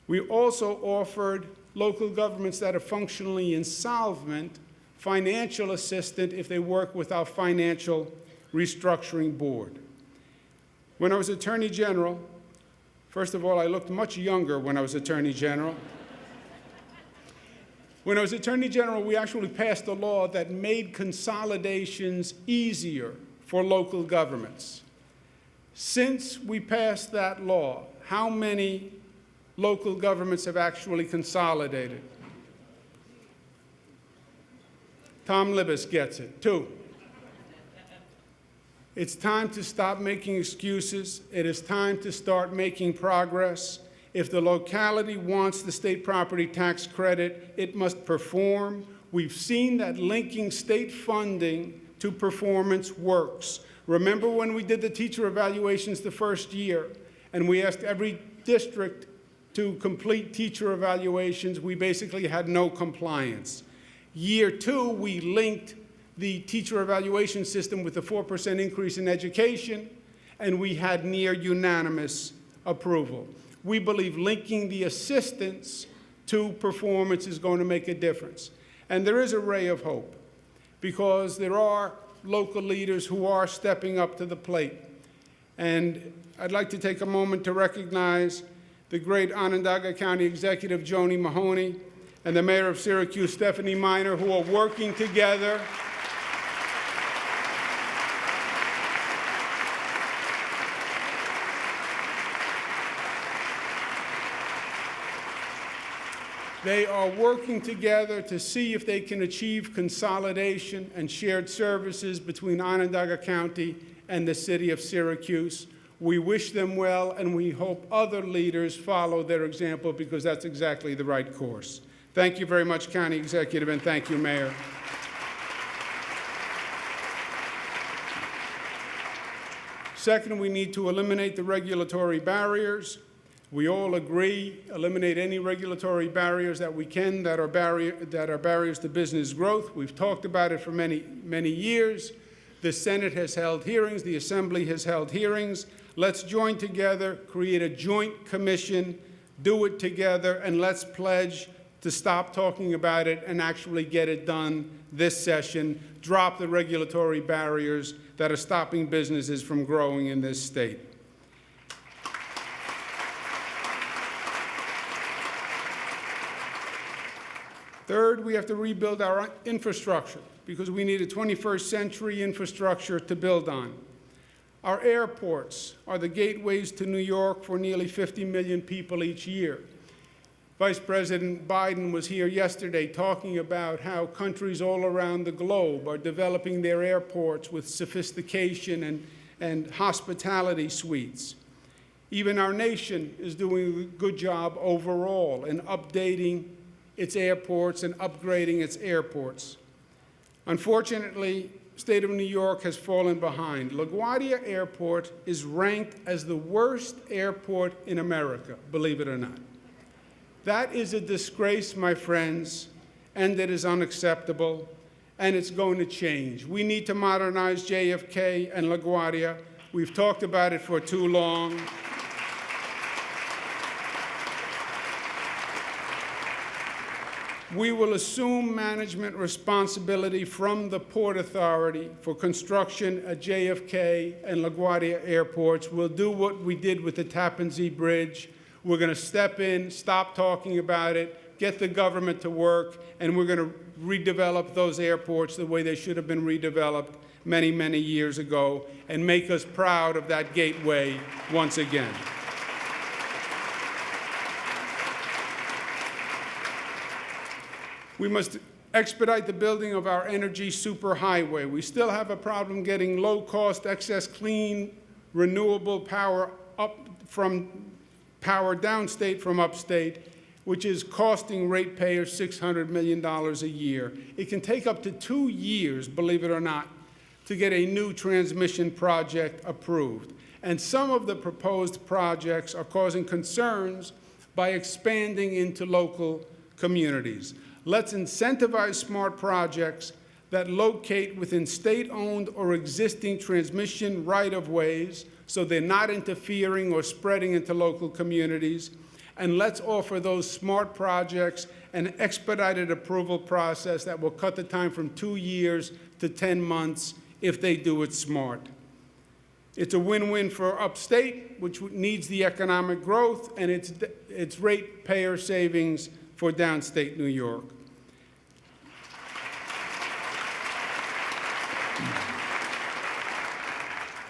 [SPEAKER 9] We also offered local governments that are functionally insolvent financial assistance if they work with our financial restructuring board. When I was Attorney General, first of all, I looked much younger when I was Attorney General. When I was Attorney General, we actually passed a law that made consolidations easier for local governments. Since we passed that law, how many local governments have actually consolidated? Tom Libas gets it, 2. It's time to stop making excuses. It is time to start making progress. If the locality wants the state property tax credit, it must perform. We've seen that linking state funding to performance works. Remember when we did the teacher evaluations the first year, and we asked every district to complete teacher evaluations, we basically had no compliance. Year 2, we linked the teacher evaluation system with a 4% increase in education, and we had near unanimous approval. We believe linking the assistance to performance is going to make a difference. And there is a ray of hope, because there are local leaders who are stepping up to the plate. And I'd like to take a moment to recognize the great Onondaga County Executive Joni Mahoney and the Mayor of Syracuse, Stephanie Miner, who are working together. They are working together to see if they can achieve consolidation and shared services between Onondaga County and the city of Syracuse. We wish them well, and we hope other leaders follow their example, because that's exactly the right course. Thank you very much, County Executive, and thank you, Mayor. Second, we need to eliminate the regulatory barriers. We all agree, eliminate any regulatory barriers that we can that are barriers to business growth. We've talked about it for many, many years. The Senate has held hearings. The Assembly has held hearings. Let's join together, create a joint commission, do it together, and let's pledge to stop talking about it and actually get it done this session. Drop the regulatory barriers that are stopping businesses from growing in this state. Third, we have to rebuild our infrastructure, because we need a 21st century infrastructure to build on. Our airports are the gateways to New York for nearly 50 million people each year. Vice President Biden was here yesterday talking about how countries all around the globe are developing their airports with sophistication and hospitality suites. Even our nation is doing a good job overall in updating its airports and upgrading its airports. Unfortunately, state of New York has fallen behind. LaGuardia Airport is ranked as the worst airport in America, believe it or not. That is a disgrace, my friends, and it is unacceptable, and it's going to change. We need to modernize JFK and LaGuardia. We've talked about it for too long. We will assume management responsibility from the Port Authority for construction at JFK and LaGuardia airports. We'll do what we did with the Tappan Zee Bridge. We're going to step in, stop talking about it, get the government to work, and we're going to redevelop those airports the way they should have been redeveloped many, many years ago, and make us proud of that gateway once again. We must expedite the building of our energy superhighway. We still have a problem getting low-cost, excess clean, renewable power downstate from upstate, which is costing ratepayers $600 million a year. It can take up to 2 years, believe it or not, to get a new transmission project approved. And some of the proposed projects are causing concerns by expanding into local communities. Let's incentivize smart projects that locate within state-owned or existing transmission right-of-ways so they're not interfering or spreading into local communities. And let's offer those smart projects an expedited approval process that will cut the time from 2 years to 10 months if they do it smart. It's a win-win for upstate, which needs the economic growth, and it's ratepayer savings for downstate New York.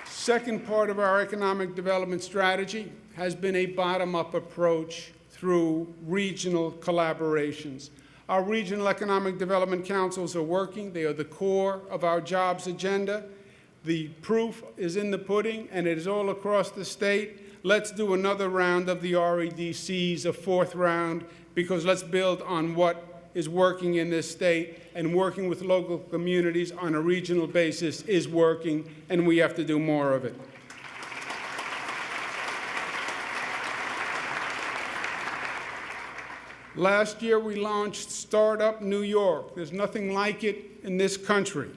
[SPEAKER 9] Second part of our economic development strategy has been a bottom-up approach through regional collaborations. Our regional economic development councils are working. They are the core of our jobs agenda. The proof is in the pudding, and it is all across the state. Let's do another round of the REDCs, a fourth round, because let's build on what is working in this state, and working with local communities on a regional basis is working, and we have to do more of it. Last year, we launched Startup New York. There's nothing like it in this country.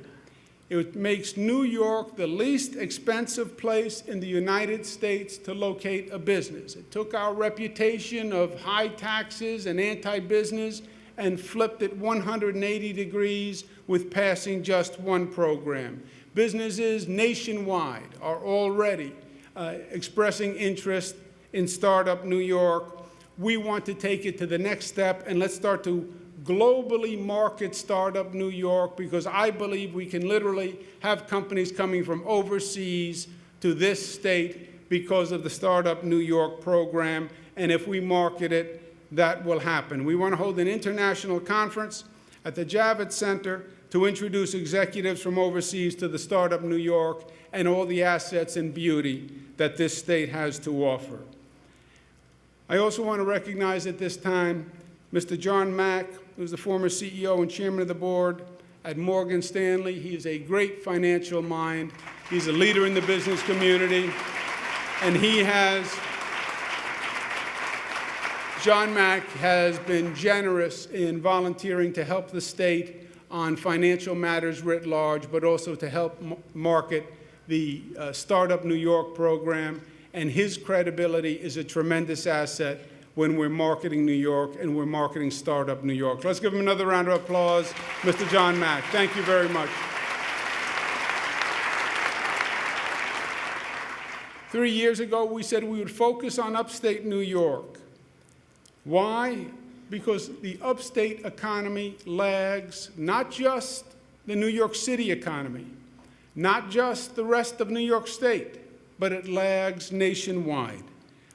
[SPEAKER 9] It makes New York the least expensive place in the United States to locate a business. It took our reputation of high taxes and anti-business and flipped it 180 degrees with passing just one program. Businesses nationwide are already expressing interest in Startup New York. We want to take it to the next step, and let's start to globally market Startup New York, because I believe we can literally have companies coming from overseas to this state because of the Startup New York program, and if we market it, that will happen. We want to hold an international conference at the Javits Center to introduce executives from overseas to the Startup New York and all the assets and beauty that this state has to offer. I also want to recognize at this time Mr. John Mack, who's the former CEO and chairman of the board at Morgan Stanley. He is a great financial mind. He's a leader in the business community, and John Mack has been generous in volunteering to help the state on financial matters writ large, but also to help market the Startup New York program, and his credibility is a tremendous asset when we're marketing New York and we're marketing Startup New York. Let's give him another round of applause, Mr. John Mack. Thank you very much. 3 years ago, we said we would focus on upstate New York. Why? Because the upstate economy lags not just the New York City economy, not just the rest of New York State, but it lags nationwide.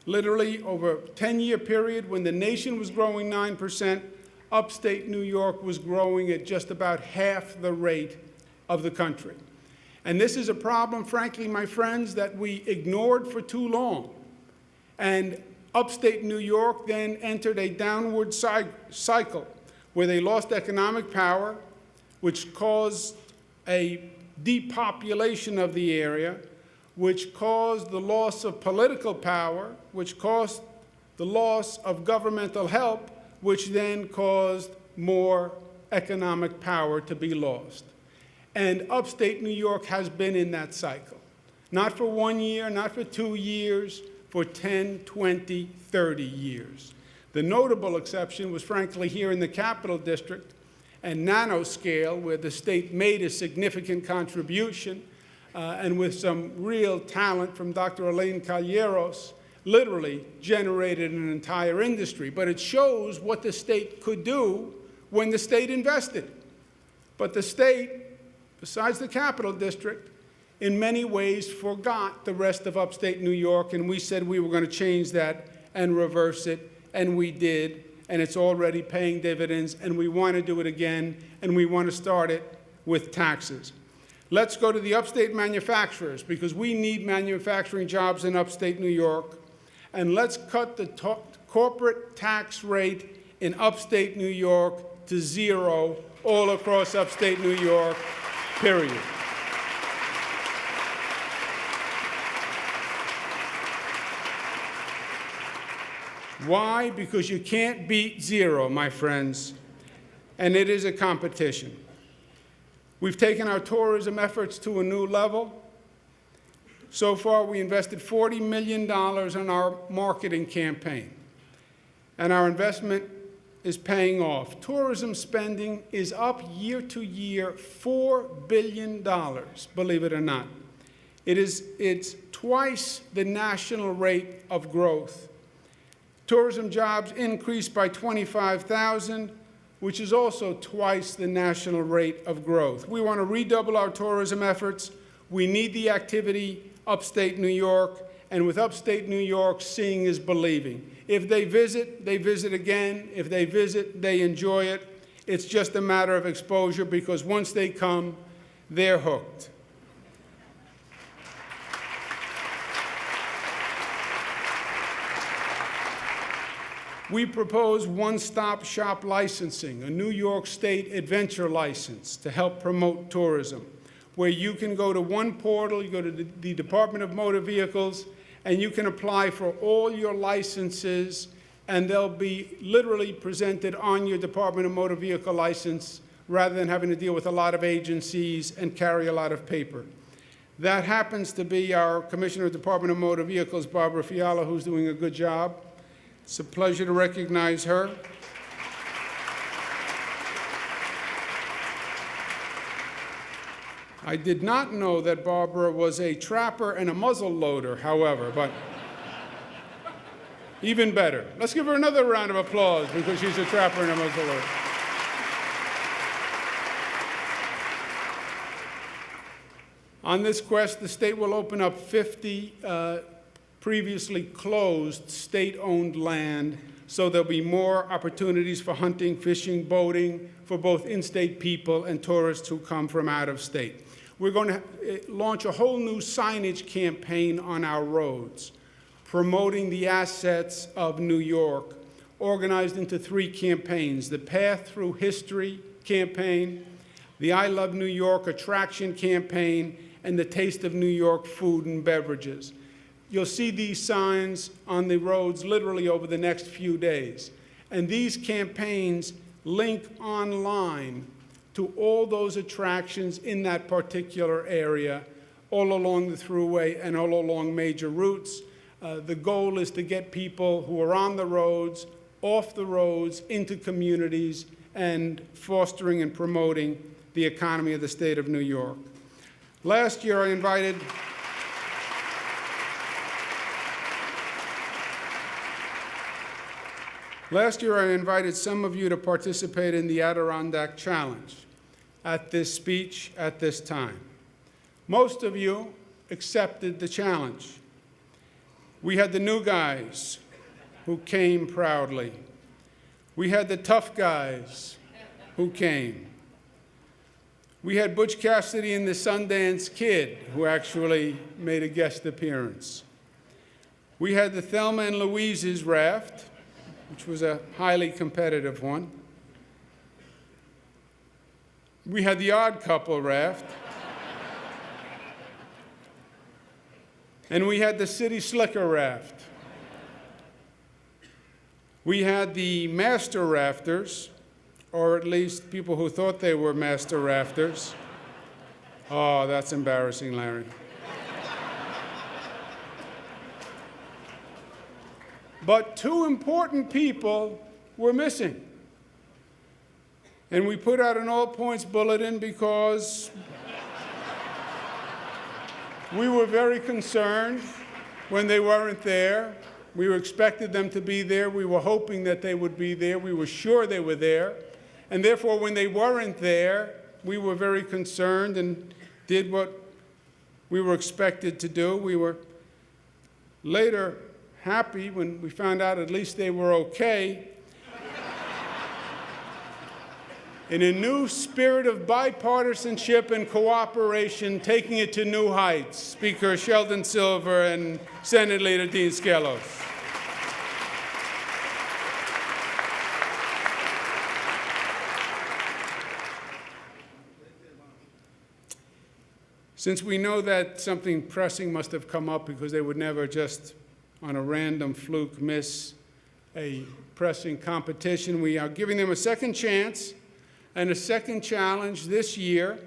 [SPEAKER 9] Literally, over a 10-year period, when the nation was growing 9%, upstate New York was growing at just about half the rate of the country. And this is a problem, frankly, my friends, that we ignored for too long. And upstate New York then entered a downward cycle where they lost economic power, which caused a depopulation of the area, which caused the loss of political power, which caused the loss of governmental help, which then caused more economic power to be lost. And upstate New York has been in that cycle. Not for 1 year, not for 2 years, for 10, 20, 30 years. The notable exception was, frankly, here in the Capital District and nanoscale, where the state made a significant contribution, and with some real talent from Dr. Elaine Calleros, literally generated an entire industry. But it shows what the state could do when the state invested. But the state, besides the Capital District, in many ways forgot the rest of upstate New York, and we said we were going to change that and reverse it, and we did, and it's already paying dividends, and we want to do it again, and we want to start it with taxes. Let's go to the upstate manufacturers, because we need manufacturing jobs in upstate New York, and let's cut the corporate tax rate in upstate New York to 0 all across upstate New York, period. Why? Because you can't beat 0, my friends, and it is a competition. We've taken our tourism efforts to a new level. So far, we invested $40 million in our marketing campaign, and our investment is paying off. Tourism spending is up year to year $4 billion, believe it or not. It's twice the national rate of growth. Tourism jobs increased by 25,000, which is also twice the national rate of growth. We want to redouble our tourism efforts. We need the activity upstate New York, and with upstate New York, seeing is believing. If they visit again. If they visit, they enjoy it. It's just a matter of exposure, because once they come, they're hooked. We propose one-stop shop licensing, a New York State adventure license to help promote tourism, where you can go to one portal, you go to the Department of Motor Vehicles, and you can apply for all your licenses, and they'll be literally presented on your Department of Motor Vehicle license, rather than having to deal with a lot of agencies and carry a lot of paper. That happens to be our Commissioner of Department of Motor Vehicles, Barbara Fiala, who's doing a good job. It's a pleasure to recognize her. I did not know that Barbara was a trapper and a muzzle loader, however, but even better. Let's give her another round of applause, because she's a trapper and a muzzle loader. On this quest, the state will open up 50 previously closed state-owned land, so there'll be more opportunities for hunting, fishing, boating for both in-state people and tourists who come from out of state. We're going to launch a whole new signage campaign on our roads, promoting the assets of New York, organized into 3 campaigns: the Path Through History campaign, the I Love New York attraction campaign, and the Taste of New York food and beverages. You'll see these signs on the roads literally over the next few days. And these campaigns link online to all those attractions in that particular area, all along the thruway and all along major routes. The goal is to get people who are on the roads, off the roads, into communities, and fostering and promoting the economy of the state of New York. Last year, I invited some of you to participate in the Adirondack Challenge at this speech at this time. Most of you accepted the challenge. We had the new guys who came proudly. We had the tough guys who came. We had Butch Cassidy and the Sundance Kid, who actually made a guest appearance. We had the Thelma and Louise's raft, which was a highly competitive one. We had the Odd Couple raft. And we had the city slicker raft. We had the master rafters, or at least people who thought they were master rafters. Oh, that's embarrassing, Larry. But two important people were missing. And we put out an all-points bulletin because we were very concerned when they weren't there. We expected them to be there. We were hoping that they would be there. We were sure they were there. And therefore, when they weren't there, we were very concerned and did what we were expected to do. We were later happy when we found out at least they were okay. In a new spirit of bipartisanship and cooperation, taking it to new heights, Speaker Sheldon Silver and Senate Leader Dean Skelos. Since we know that something pressing must have come up because they would never just on a random fluke miss a pressing competition, we are giving them a second chance and a second challenge this year.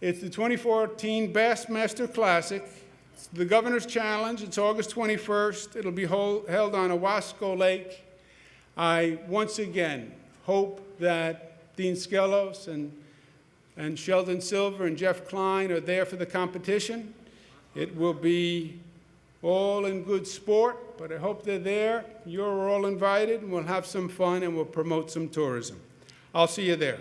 [SPEAKER 9] It's the 2014 Bassmaster Classic. It's the Governor's Challenge. It's August 21st. It'll be held on Owasco Lake. I once again hope that Dean Skelos and Sheldon Silver and Jeff Klein are there for the competition. It will be all in good sport, but I hope they're there. You're all invited, and we'll have some fun, and we'll promote some tourism. I'll see you there.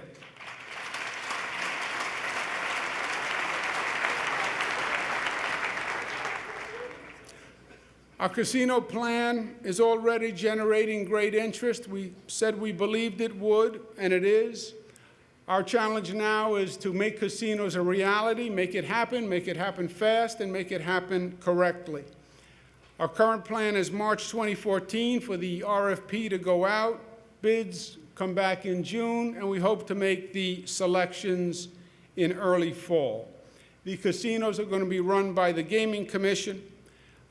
[SPEAKER 9] Our casino plan is already generating great interest. We said we believed it would, and it is. Our challenge now is to make casinos a reality, make it happen fast, and make it happen correctly. Our current plan is March 2014 for the RFP to go out. Bids come back in June, and we hope to make the selections in early fall. The casinos are going to be run by the Gaming Commission,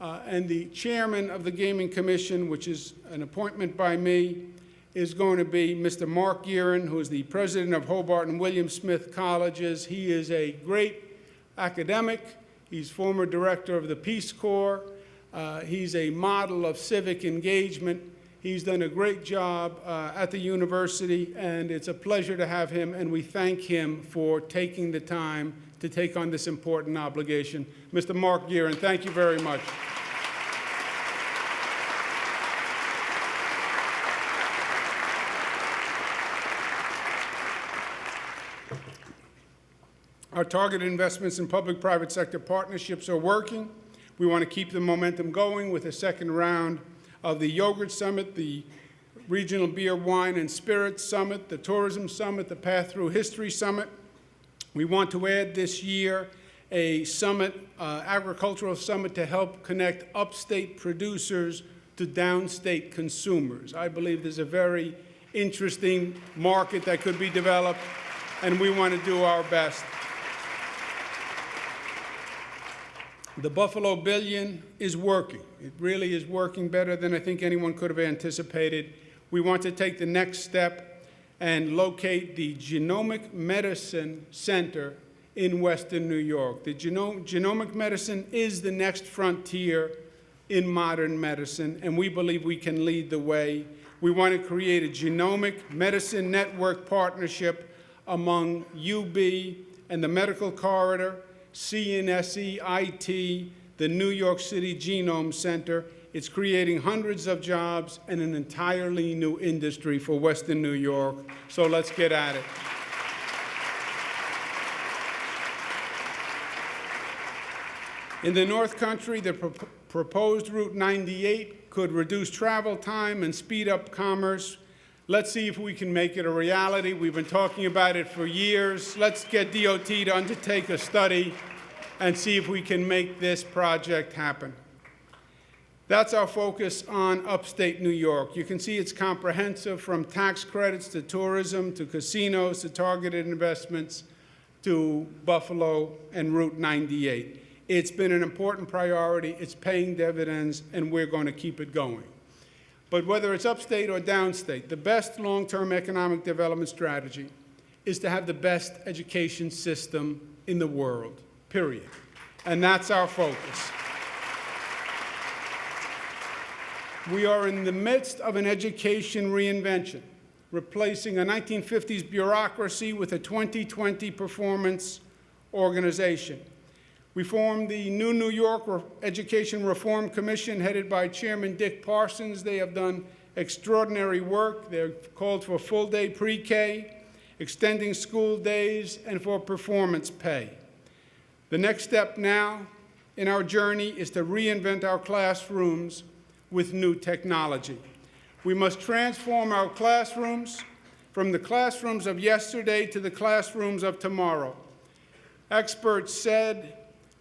[SPEAKER 9] and the chairman of the Gaming Commission, which is an appointment by me, is going to be Mr. Mark Guerin, who is the president of Hobart and William Smith Colleges. He is a great academic. He's former director of the Peace Corps. He's a model of civic engagement. He's done a great job at the university, and it's a pleasure to have him, and we thank him for taking the time to take on this important obligation. Mr. Mark Guerin, thank you very much. Our targeted investments in public-private sector partnerships are working. We want to keep the momentum going with a second round of the Yogurt Summit, the Regional Beer, Wine, and Spirits Summit, the Tourism Summit, the Path Through History Summit. We want to add this year a summit, agricultural summit, to help connect upstate producers to downstate consumers. I believe there's a very interesting market that could be developed, and we want to do our best. The Buffalo Billion is working. It really is working better than I think anyone could have anticipated. We want to take the next step and locate the Genomic Medicine Center in Western New York. The genomic medicine is the next frontier in modern medicine, and we believe we can lead the way. We want to create a genomic medicine network partnership among UB and the Medical Corridor, CNSE, IT, the New York City Genome Center. It's creating hundreds of jobs and an entirely new industry for Western New York. So let's get at it. In the North Country, the proposed Route 98 could reduce travel time and speed up commerce. Let's see if we can make it a reality. We've been talking about it for years. Let's get DOT to undertake a study and see if we can make this project happen. That's our focus on upstate New York. You can see it's comprehensive, from tax credits to tourism to casinos to targeted investments to Buffalo and Route 98. It's been an important priority. It's paying dividends, and we're going to keep it going. But whether it's upstate or downstate, the best long-term economic development strategy is to have the best education system in the world, period. And that's our focus. We are in the midst of an education reinvention, replacing a 1950s bureaucracy with a 2020 performance organization. We formed the New York Education Reform Commission, headed by Chairman Dick Parsons. They have done extraordinary work. They've called for full-day pre-K, extending school days, and for performance pay. The next step now in our journey is to reinvent our classrooms with new technology. We must transform our classrooms from the classrooms of yesterday to the classrooms of tomorrow. Experts said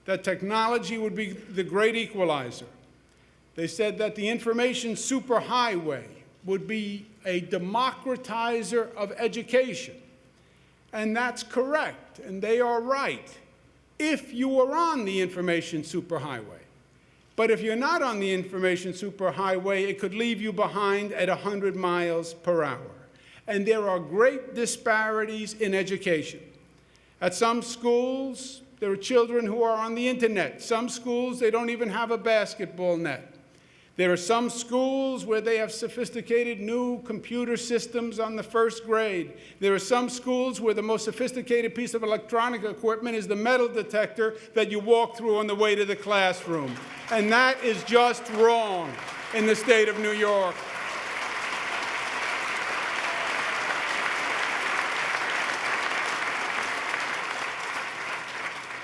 [SPEAKER 9] that technology would be the great equalizer. They said that the information superhighway would be a democratizer of education. And that's correct, and they are right, if you are on the information superhighway. But if you're not on the information superhighway, it could leave you behind at 100 miles per hour. And there are great disparities in education. At some schools, there are children who are on the internet. Some schools, they don't even have a basketball net. There are some schools where they have sophisticated new computer systems on the first grade. There are some schools where the most sophisticated piece of electronic equipment is the metal detector that you walk through on the way to the classroom. And that is just wrong in the state of New York.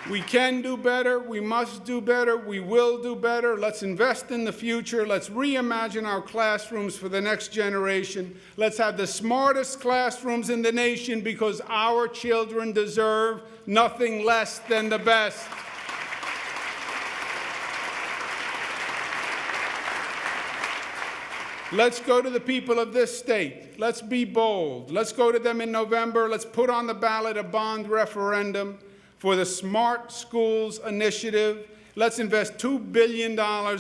[SPEAKER 9] We can do better, we must do better, we will do better. Let's invest in the future. Let's reimagine our classrooms for the next generation. Let's have the smartest classrooms in the nation, because our children deserve nothing less than the best. Let's go to the people of this state. Let's be bold. Let's go to them in November. Let's put on the ballot a bond referendum for the Smart Schools Initiative. Let's invest $2 billion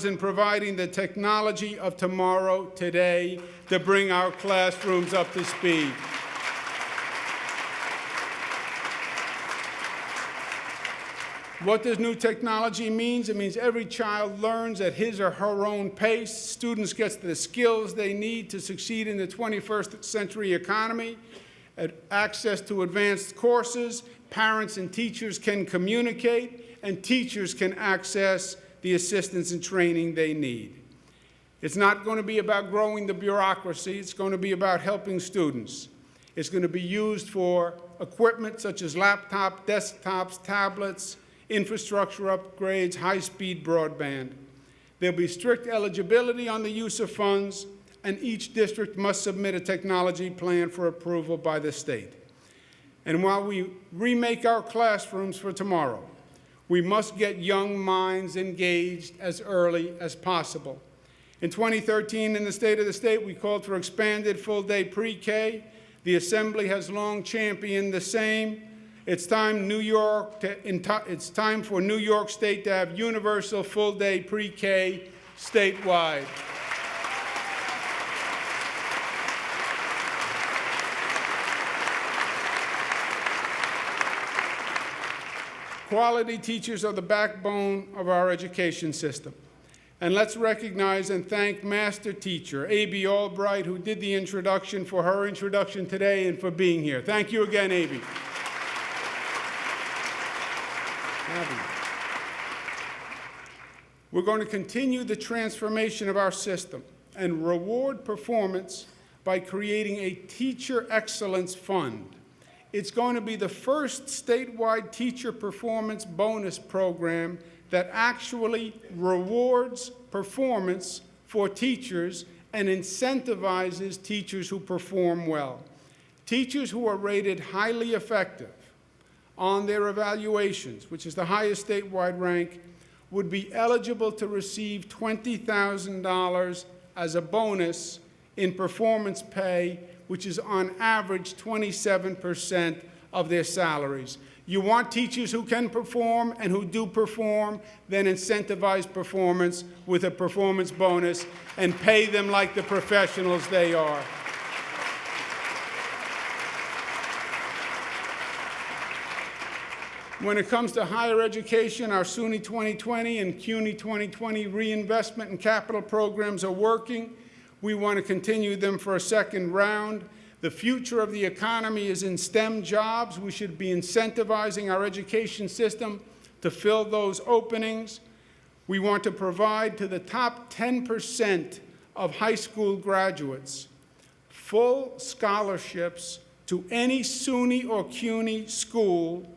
[SPEAKER 9] in providing the technology of tomorrow, today, to bring our classrooms up to speed. What does new technology mean? It means every child learns at his or her own pace. Students get the skills they need to succeed in the 21st century economy, access to advanced courses. Parents and teachers can communicate, and teachers can access the assistance and training they need. It's not going to be about growing the bureaucracy. It's going to be about helping students. It's going to be used for equipment such as laptops, desktops, tablets, infrastructure upgrades, high-speed broadband. There'll be strict eligibility on the use of funds, and each district must submit a technology plan for approval by the state. And while we remake our classrooms for tomorrow, we must get young minds engaged as early as possible. In 2013, in the State of the State, we called for expanded full-day pre-K. The Assembly has long championed the same. It's time for New York State to have universal full-day pre-K statewide. Quality teachers are the backbone of our education system. And let's recognize and thank Master Teacher A.B. Albright, who did the introduction, for her introduction today and for being here. Thank you again, A.B. We're going to continue the transformation of our system and reward performance by creating a Teacher Excellence Fund. It's going to be the first statewide teacher performance bonus program that actually rewards performance for teachers and incentivizes teachers who perform well. Teachers who are rated highly effective on their evaluations, which is the highest statewide rank, would be eligible to receive $20,000 as a bonus in performance pay, which is on average 27% of their salaries. You want teachers who can perform and who do perform, then incentivize performance with a performance bonus and pay them like the professionals they are. When it comes to higher education, our SUNY 2020 and CUNY 2020 reinvestment and capital programs are working. We want to continue them for a second round. The future of the economy is in STEM jobs. We should be incentivizing our education system to fill those openings. We want to provide to the top 10% of high school graduates full scholarships to any SUNY or CUNY school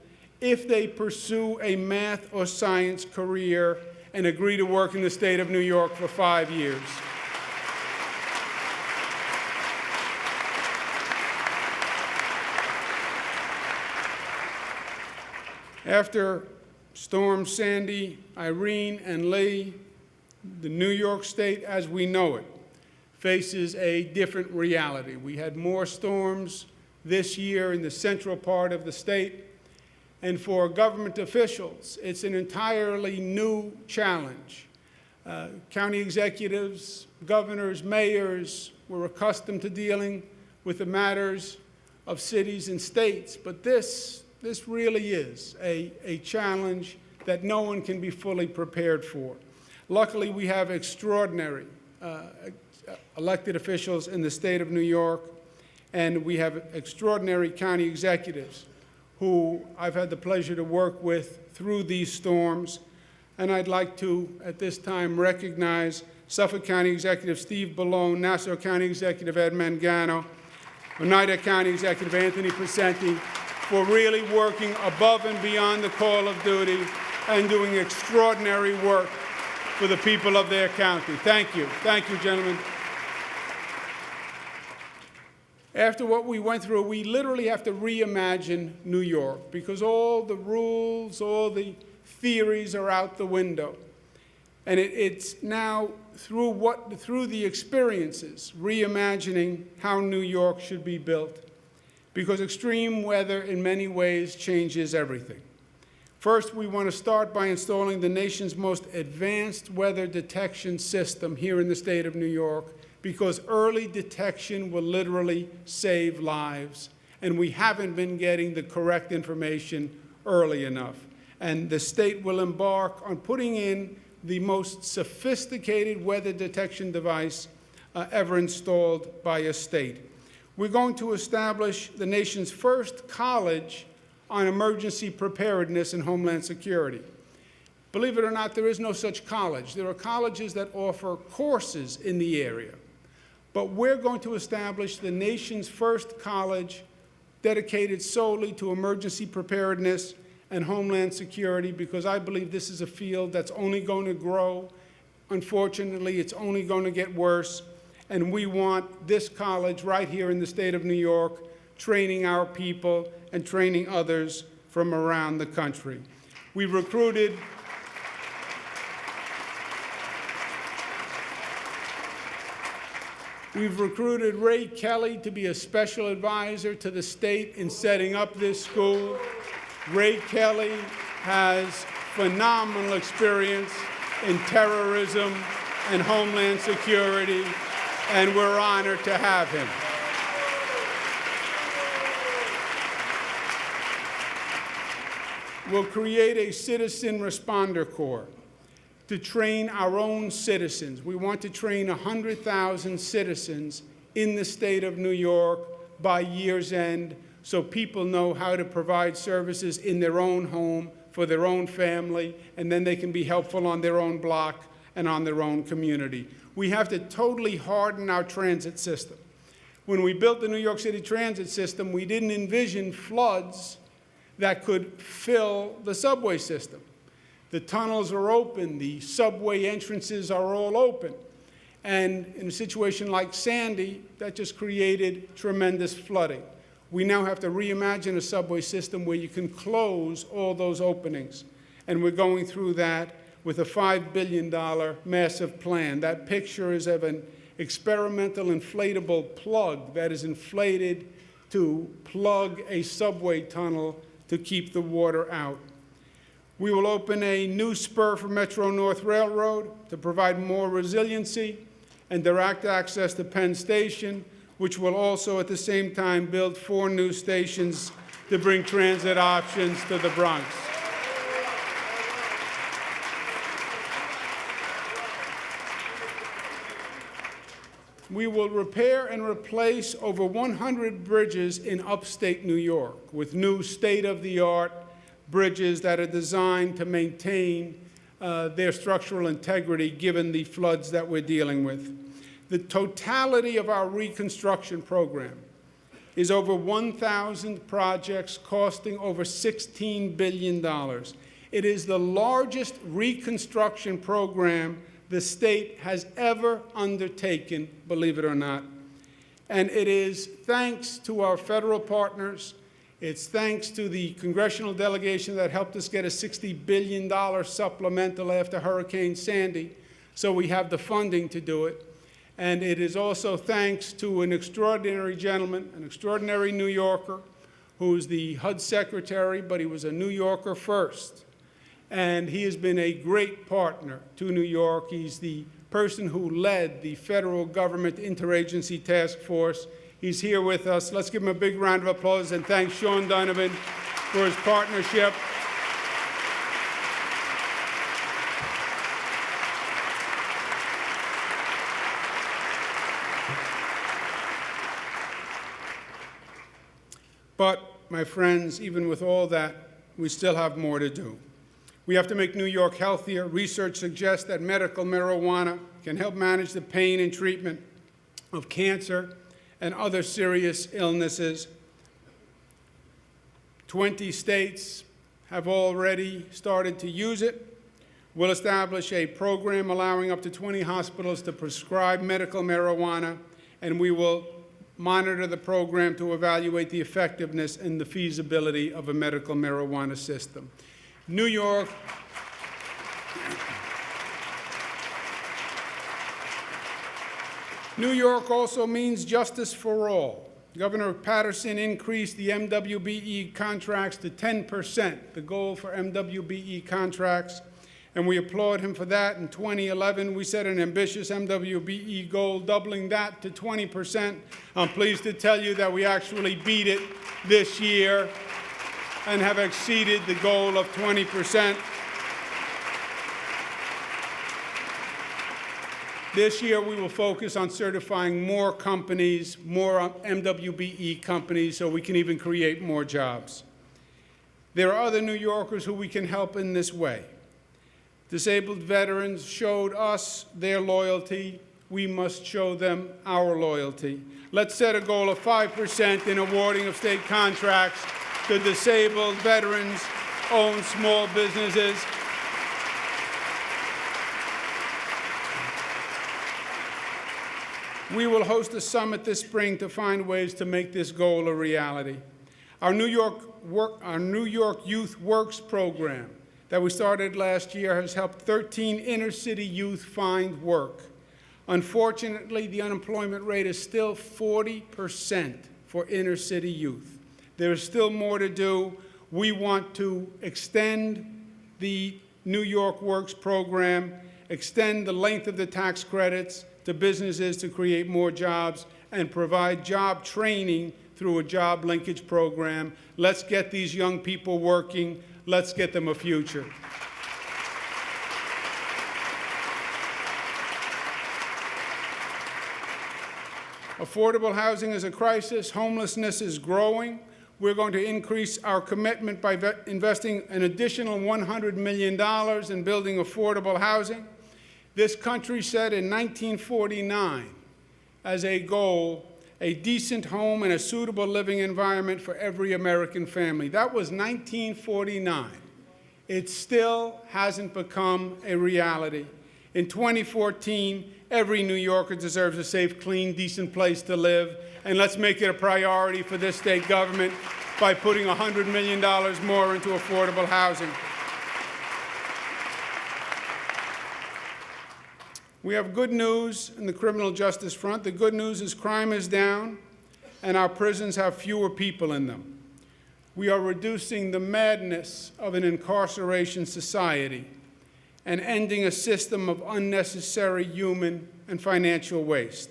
[SPEAKER 9] if they pursue a math or science career and agree to work in the state of New York for 5 years. After Storm Sandy, Irene, and Lee, the New York State as we know it faces a different reality. We had more storms this year in the central part of the state, and for government officials, it's an entirely new challenge. County executives, governors, mayors were accustomed to dealing with the matters of cities and states, but this really is a challenge that no one can be fully prepared for. Luckily, we have extraordinary elected officials in the state of New York, and we have extraordinary county executives who I've had the pleasure to work with through these storms. And I'd like to, at this time, recognize Suffolk County Executive Steve Ballone, Nassau County Executive Ed Mangano, Oneida County Executive Anthony Precenti, for really working above and beyond the call of duty and doing extraordinary work for the people of their county. Thank you. Thank you, gentlemen. After what we went through, we literally have to reimagine New York because all the rules, all the theories are out the window. And it's now, through the experiences, reimagining how New York should be built, because extreme weather in many ways changes everything. First, we want to start by installing the nation's most advanced weather detection system here in the state of New York, because early detection will literally save lives, and we haven't been getting the correct information early enough. And the state will embark on putting in the most sophisticated weather detection device ever installed by a state. We're going to establish the nation's first college on emergency preparedness and homeland security. Believe it or not, there is no such college. There are colleges that offer courses in the area. But we're going to establish the nation's first college dedicated solely to emergency preparedness and homeland security, because I believe this is a field that's only going to grow. Unfortunately, it's only going to get worse. And we want this college right here in the state of New York training our people and training others from around the country. We've recruited Ray Kelly to be a special advisor to the state in setting up this school. Ray Kelly has phenomenal experience in terrorism and homeland security, and we're honored to have him. We'll create a citizen responder corps to train our own citizens. We want to train 100,000 citizens in the state of New York by year's end, so people know how to provide services in their own home, for their own family, and then they can be helpful on their own block and on their own community. We have to totally harden our transit system. When we built the New York City transit system, we didn't envision floods that could fill the subway system. The tunnels are open, the subway entrances are all open. And in a situation like Sandy, that just created tremendous flooding. We now have to reimagine a subway system where you can close all those openings. And we're going through that with a $5 billion massive plan. That picture is of an experimental inflatable plug that is inflated to plug a subway tunnel to keep the water out. We will open a new spur for Metro North Railroad to provide more resiliency and direct access to Penn Station, which will also at the same time build 4 new stations to bring transit options to the Bronx. We will repair and replace over 100 bridges in upstate New York with new state-of-the-art bridges that are designed to maintain their structural integrity given the floods that we're dealing with. The totality of our reconstruction program is over 1,000 projects costing over $16 billion. It is the largest reconstruction program the state has ever undertaken, believe it or not. And it is thanks to our federal partners. It's thanks to the congressional delegation that helped us get a $60 billion supplemental after Hurricane Sandy, so we have the funding to do it. And it is also thanks to an extraordinary gentleman, an extraordinary New Yorker, who's the HUD secretary, but he was a New Yorker first. And he has been a great partner to New York. He's the person who led the federal government interagency task force. He's here with us. Let's give him a big round of applause and thank Sean Donovan for his partnership. But, my friends, even with all that, we still have more to do. We have to make New York healthier. Research suggests that medical marijuana can help manage the pain and treatment of cancer and other serious illnesses. 20 states have already started to use it. We'll establish a program allowing up to 20 hospitals to prescribe medical marijuana, and we will monitor the program to evaluate the effectiveness and the feasibility of a medical marijuana system. New York also means justice for all. Governor Patterson increased the MWBE contracts to 10%, the goal for MWBE contracts, and we applaud him for that. In 2011, we set an ambitious MWBE goal, doubling that to 20%. I'm pleased to tell you that we actually beat it this year and have exceeded the goal of 20%. This year, we will focus on certifying more companies, more MWBE companies, so we can even create more jobs. There are other New Yorkers who we can help in this way. Disabled veterans showed us their loyalty. We must show them our loyalty. Let's set a goal of 5% in awarding of state contracts to disabled veterans-owned small businesses. We will host a summit this spring to find ways to make this goal a reality. Our New York Youth Works program that we started last year has helped 13 inner-city youth find work. Unfortunately, the unemployment rate is still 40% for inner-city youth. There is still more to do. We want to extend the New York Works program, extend the length of the tax credits to businesses to create more jobs, and provide job training through a job linkage program. Let's get these young people working. Let's get them a future. Affordable housing is a crisis. Homelessness is growing. We're going to increase our commitment by investing an additional $100 million in building affordable housing. This country set in 1949 as a goal a decent home and a suitable living environment for every American family. That was 1949. It still hasn't become a reality. In 2014, every New Yorker deserves a safe, clean, decent place to live, and let's make it a priority for this state government by putting $100 million more into affordable housing. We have good news in the criminal justice front. The good news is crime is down and our prisons have fewer people in them. We are reducing the madness of an incarceration society and ending a system of unnecessary human and financial waste.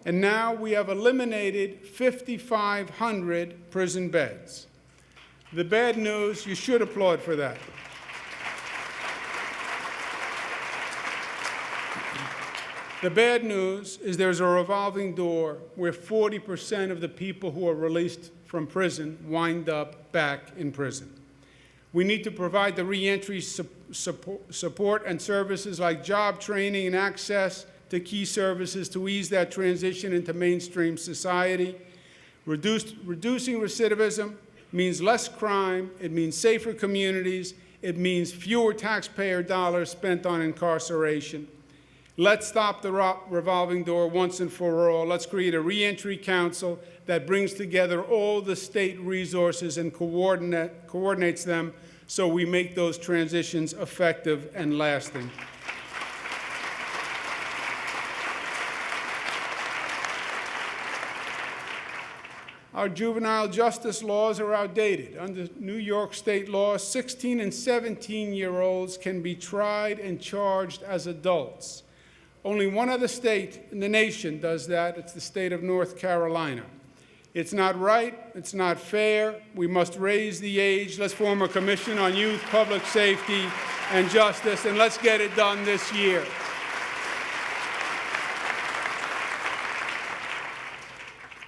[SPEAKER 9] And now we have eliminated 5,500 prison beds. The bad news, you should applaud for that. The bad news is there's a revolving door where 40% of the people who are released from prison wind up back in prison. We need to provide the reentry support and services like job training and access to key services to ease that transition into mainstream society. Reducing recidivism means less crime, it means safer communities, it means fewer taxpayer dollars spent on incarceration. Let's stop the revolving door once and for all. Let's create a reentry council that brings together all the state resources and coordinates them so we make those transitions effective and lasting. Our juvenile justice laws are outdated. Under New York state law, 16 and 17-year-olds can be tried and charged as adults. Only one other state in the nation does that. It's the state of North Carolina. It's not right. It's not fair. We must raise the age. Let's form a commission on youth, public safety, and justice, and let's get it done this year.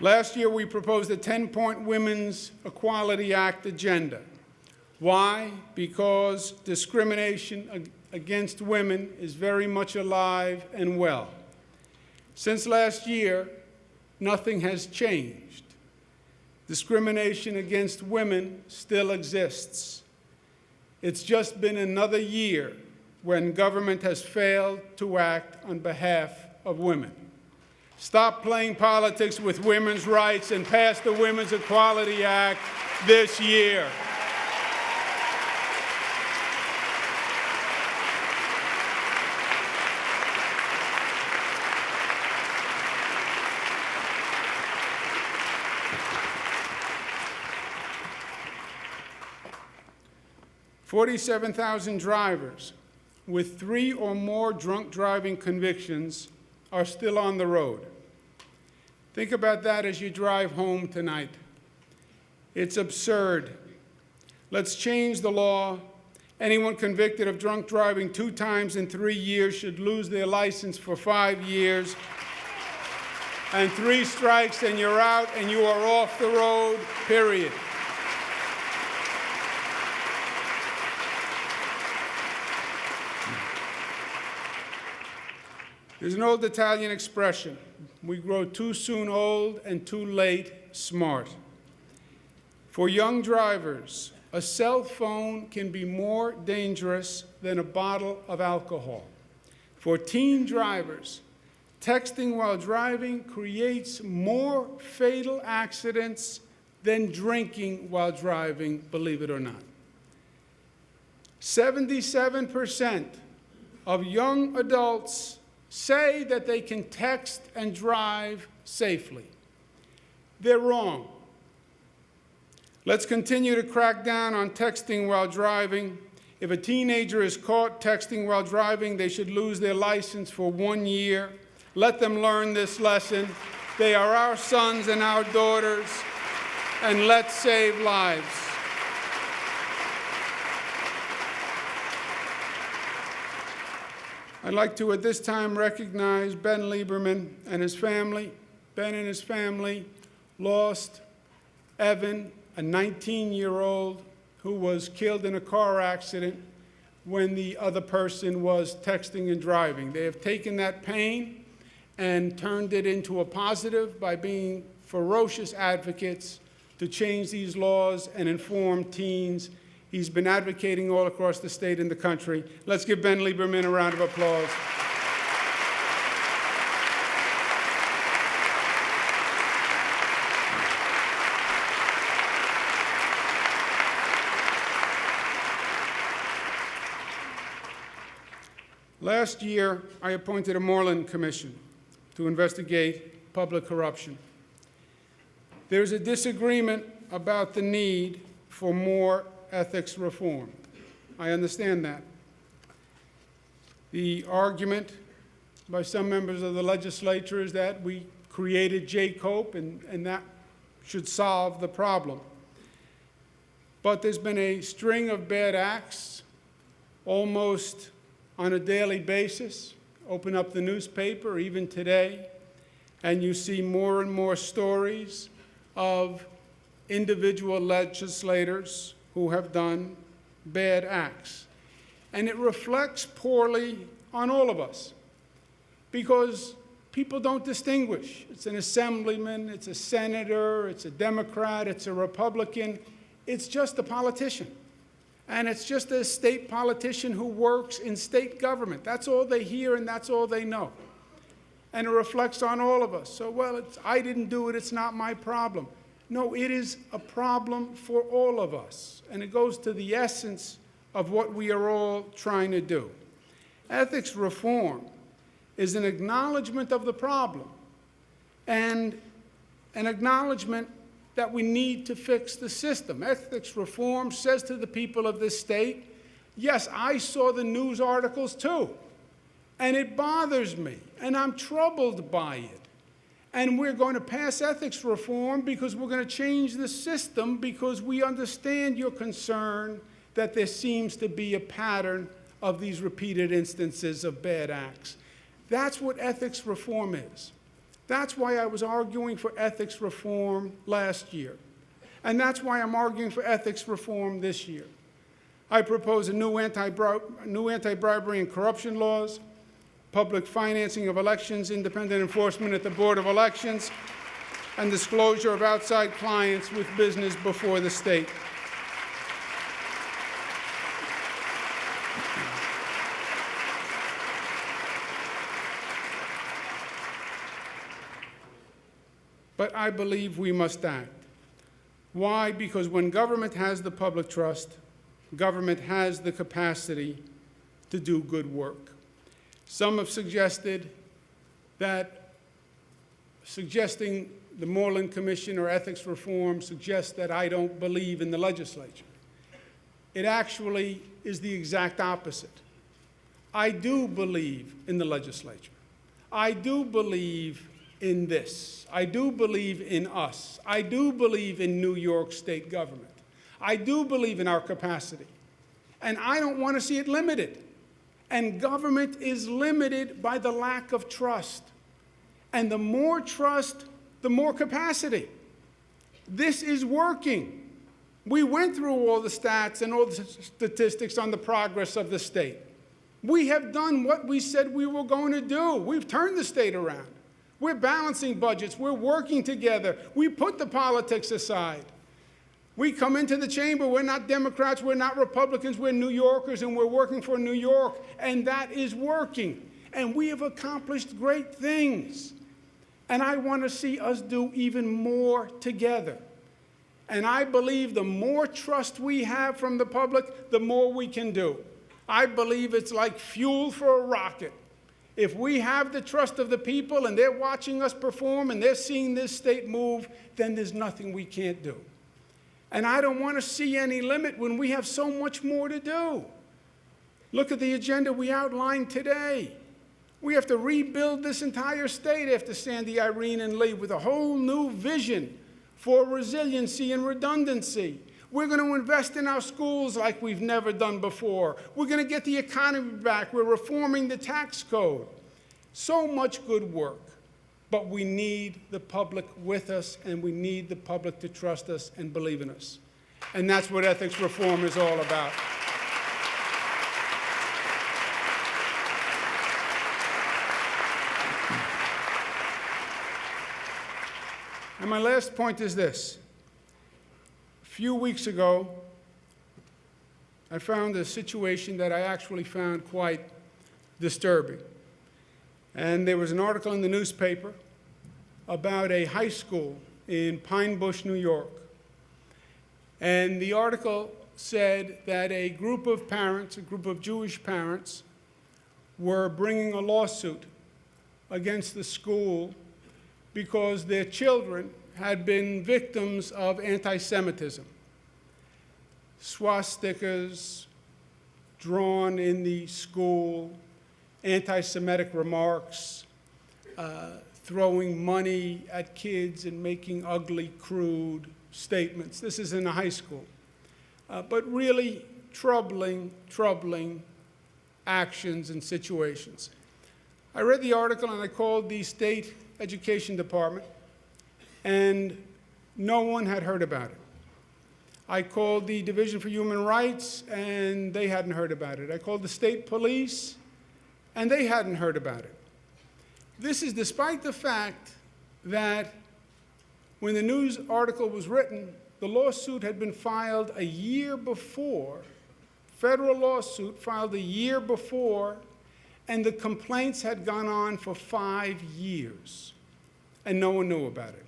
[SPEAKER 9] Last year, we proposed a 10-point Women's Equality Act agenda. Why? Because discrimination against women is very much alive and well. Since last year, nothing has changed. Discrimination against women still exists. It's just been another year when government has failed to act on behalf of women. Stop playing politics with women's rights and pass the Women's Equality Act this year. $47,000 drivers with 3 or more drunk driving convictions are still on the road. Think about that as you drive home tonight. It's absurd. Let's change the law. Anyone convicted of drunk driving 2 times in 3 years should lose their license for 5 years. And 3 strikes and you're out and you are off the road, period. There's an old Italian expression, we grow too soon old and too late smart. For young drivers, a cell phone can be more dangerous than a bottle of alcohol. For teen drivers, texting while driving creates more fatal accidents than drinking while driving, believe it or not. 77% of young adults say that they can text and drive safely. They're wrong. Let's continue to crack down on texting while driving. If a teenager is caught texting while driving, they should lose their license for 1 year. Let them learn this lesson. They are our sons and our daughters, and let's save lives. I'd like to, at this time, recognize Ben Lieberman and his family. Ben and his family lost Evan, a 19-year-old who was killed in a car accident when the other person was texting and driving. They have taken that pain and turned it into a positive by being ferocious advocates to change these laws and inform teens. He's been advocating all across the state and the country. Let's give Ben Lieberman a round of applause. Last year, I appointed a Moreland Commission to investigate public corruption. There's a disagreement about the need for more ethics reform. I understand that. The argument by some members of the legislature is that we created J-COPE and that should solve the problem. But there's been a string of bad acts almost on a daily basis. Open up the newspaper, even today, and you see more and more stories of individual legislators who have done bad acts. And it reflects poorly on all of us because people don't distinguish. It's an assemblyman, it's a senator, it's a Democrat, it's a Republican. It's just a politician. And it's just a state politician who works in state government. That's all they hear and that's all they know. And it reflects on all of us. So, well, I didn't do it, it's not my problem. No, it is a problem for all of us. And it goes to the essence of what we are all trying to do. Ethics reform is an acknowledgement of the problem and an acknowledgement that we need to fix the system. Ethics reform says to the people of this state, yes, I saw the news articles too, and it bothers me, and I'm troubled by it. And we're going to pass ethics reform because we're going to change the system because we understand your concern that there seems to be a pattern of these repeated instances of bad acts. That's what ethics reform is. That's why I was arguing for ethics reform last year. And that's why I'm arguing for ethics reform this year. I propose a new anti-bribery and corruption laws, public financing of elections, independent enforcement at the Board of Elections, and disclosure of outside clients with business before the state. But I believe we must act. Why? Because when government has the public trust, government has the capacity to do good work. Some have suggested that suggesting the Moreland Commission or ethics reform suggests that I don't believe in the legislature. It actually is the exact opposite. I do believe in the legislature. I do believe in this. I do believe in us. I do believe in New York State government. I do believe in our capacity. And I don't want to see it limited. And government is limited by the lack of trust. And the more trust, the more capacity. This is working. We went through all the stats and all the statistics on the progress of the state. We have done what we said we were going to do. We've turned the state around. We're balancing budgets. We're working together. We put the politics aside. We come into the chamber. We're not Democrats. We're not Republicans. We're New Yorkers, and we're working for New York, and that is working. And we have accomplished great things. And I want to see us do even more together. And I believe the more trust we have from the public, the more we can do. I believe it's like fuel for a rocket. If we have the trust of the people and they're watching us perform and they're seeing this state move, then there's nothing we can't do. And I don't want to see any limit when we have so much more to do. Look at the agenda we outlined today. We have to rebuild this entire state after Sandy, Irene, and Lee with a whole new vision for resiliency and redundancy. We're going to invest in our schools like we've never done before. We're going to get the economy back. We're reforming the tax code. So much good work. But we need the public with us, and we need the public to trust us and believe in us. And that's what ethics reform is all about. And my last point is this. A few weeks ago, I found a situation that I actually found quite disturbing. And there was an article in the newspaper about a high school in Pine Bush, New York. And the article said that a group of parents, a group of Jewish parents, were bringing a lawsuit against the school because their children had been victims of anti-Semitism. Swastikas drawn in the school, anti-Semitic remarks, throwing money at kids and making ugly, crude statements. This is in a high school. But really troubling actions and situations. I read the article and I called the state education department, and no one had heard about it. I called the Division for Human Rights, and they hadn't heard about it. I called the state police, and they hadn't heard about it. This is despite the fact that when the news article was written, the lawsuit had been filed a year before, federal lawsuit filed a year before, and the complaints had gone on for 5 years, and no one knew about it.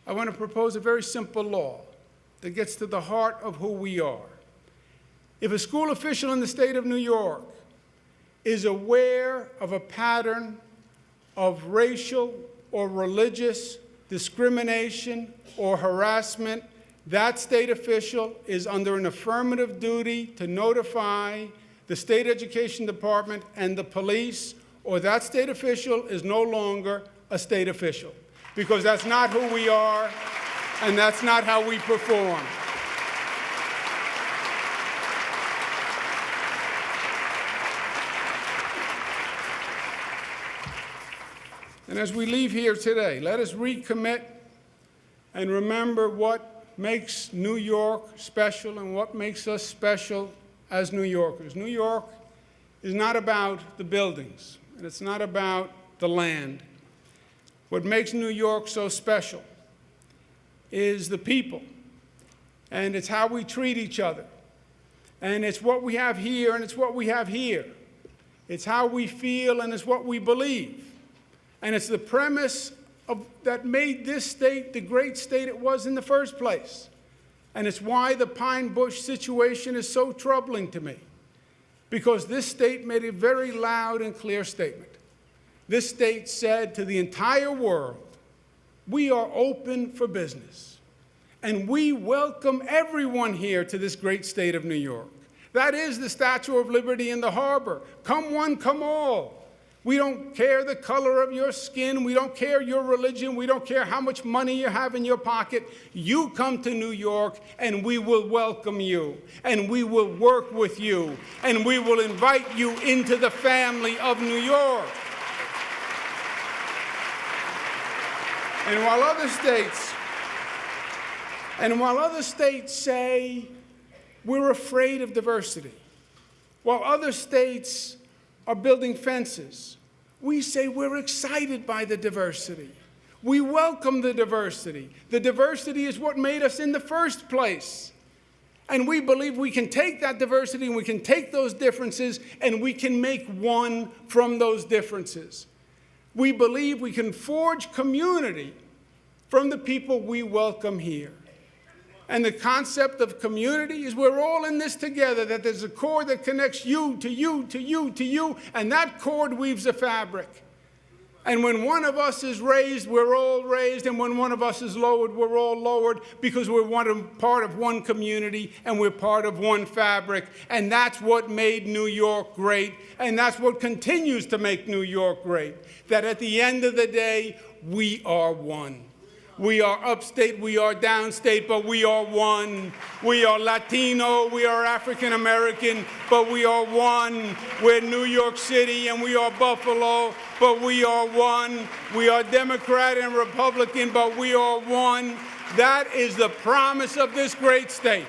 [SPEAKER 9] I want to propose a very simple law that gets to the heart of who we are. If a school official in the state of New York is aware of a pattern of racial or religious discrimination or harassment, that state official is under an affirmative duty to notify the state education department and the police, or that state official is no longer a state official, because that's not who we are and that's not how we perform. And as we leave here today, let us recommit and remember what makes New York special and what makes us special as New Yorkers. New York is not about the buildings, and it's not about the land. What makes New York so special is the people, and it's how we treat each other, and it's what we have here, and it's what we have here. It's how we feel, and it's what we believe. And it's the premise that made this state the great state it was in the first place. And it's why the Pine Bush situation is so troubling to me, because this state made a very loud and clear statement. This state said to the entire world, we are open for business, and we welcome everyone here to this great state of New York. That is the Statue of Liberty in the harbor. Come one, come all. We don't care the color of your skin. We don't care your religion. We don't care how much money you have in your pocket. You come to New York, and we will welcome you, and we will work with you, and we will invite you into the family of New York. And while other states say we're afraid of diversity, while other states are building fences, we say we're excited by the diversity. We welcome the diversity. The diversity is what made us in the first place. And we believe we can take that diversity and we can take those differences and we can make one from those differences. We believe we can forge community from the people we welcome here. And the concept of community is we're all in this together, that there's a cord that connects you to you to you to you, and that cord weaves a fabric. And when one of us is raised, we're all raised, and when one of us is lowered, we're all lowered, because we're part of one community and we're part of one fabric. And that's what made New York great, and that's what continues to make New York great, that at the end of the day, we are one. We are upstate, we are downstate, but we are one. We are Latino, we are African American, but we are one. We're New York City and we are Buffalo, but we are one. We are Democrat and Republican, but we are one. That is the promise of this great state.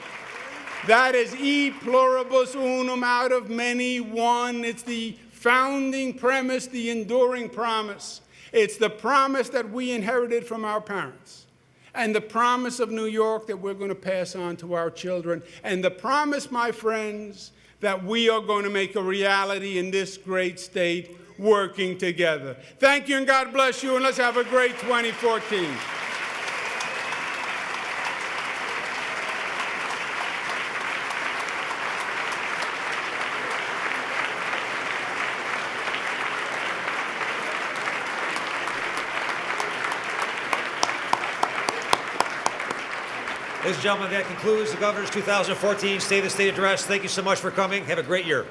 [SPEAKER 9] That is e pluribus unum, out of many, one. It's the founding premise, the enduring promise. It's the promise that we inherited from our parents, and the promise of New York that we're going to pass on to our children, and the promise, my friends, that we are going to make a reality in this great state working together. Thank you, and God bless you, and let's have a great 2014.
[SPEAKER 1] Ladies and gentlemen, that concludes the governor's 2014 State of the State address. Thank you so much for coming. Have a great year.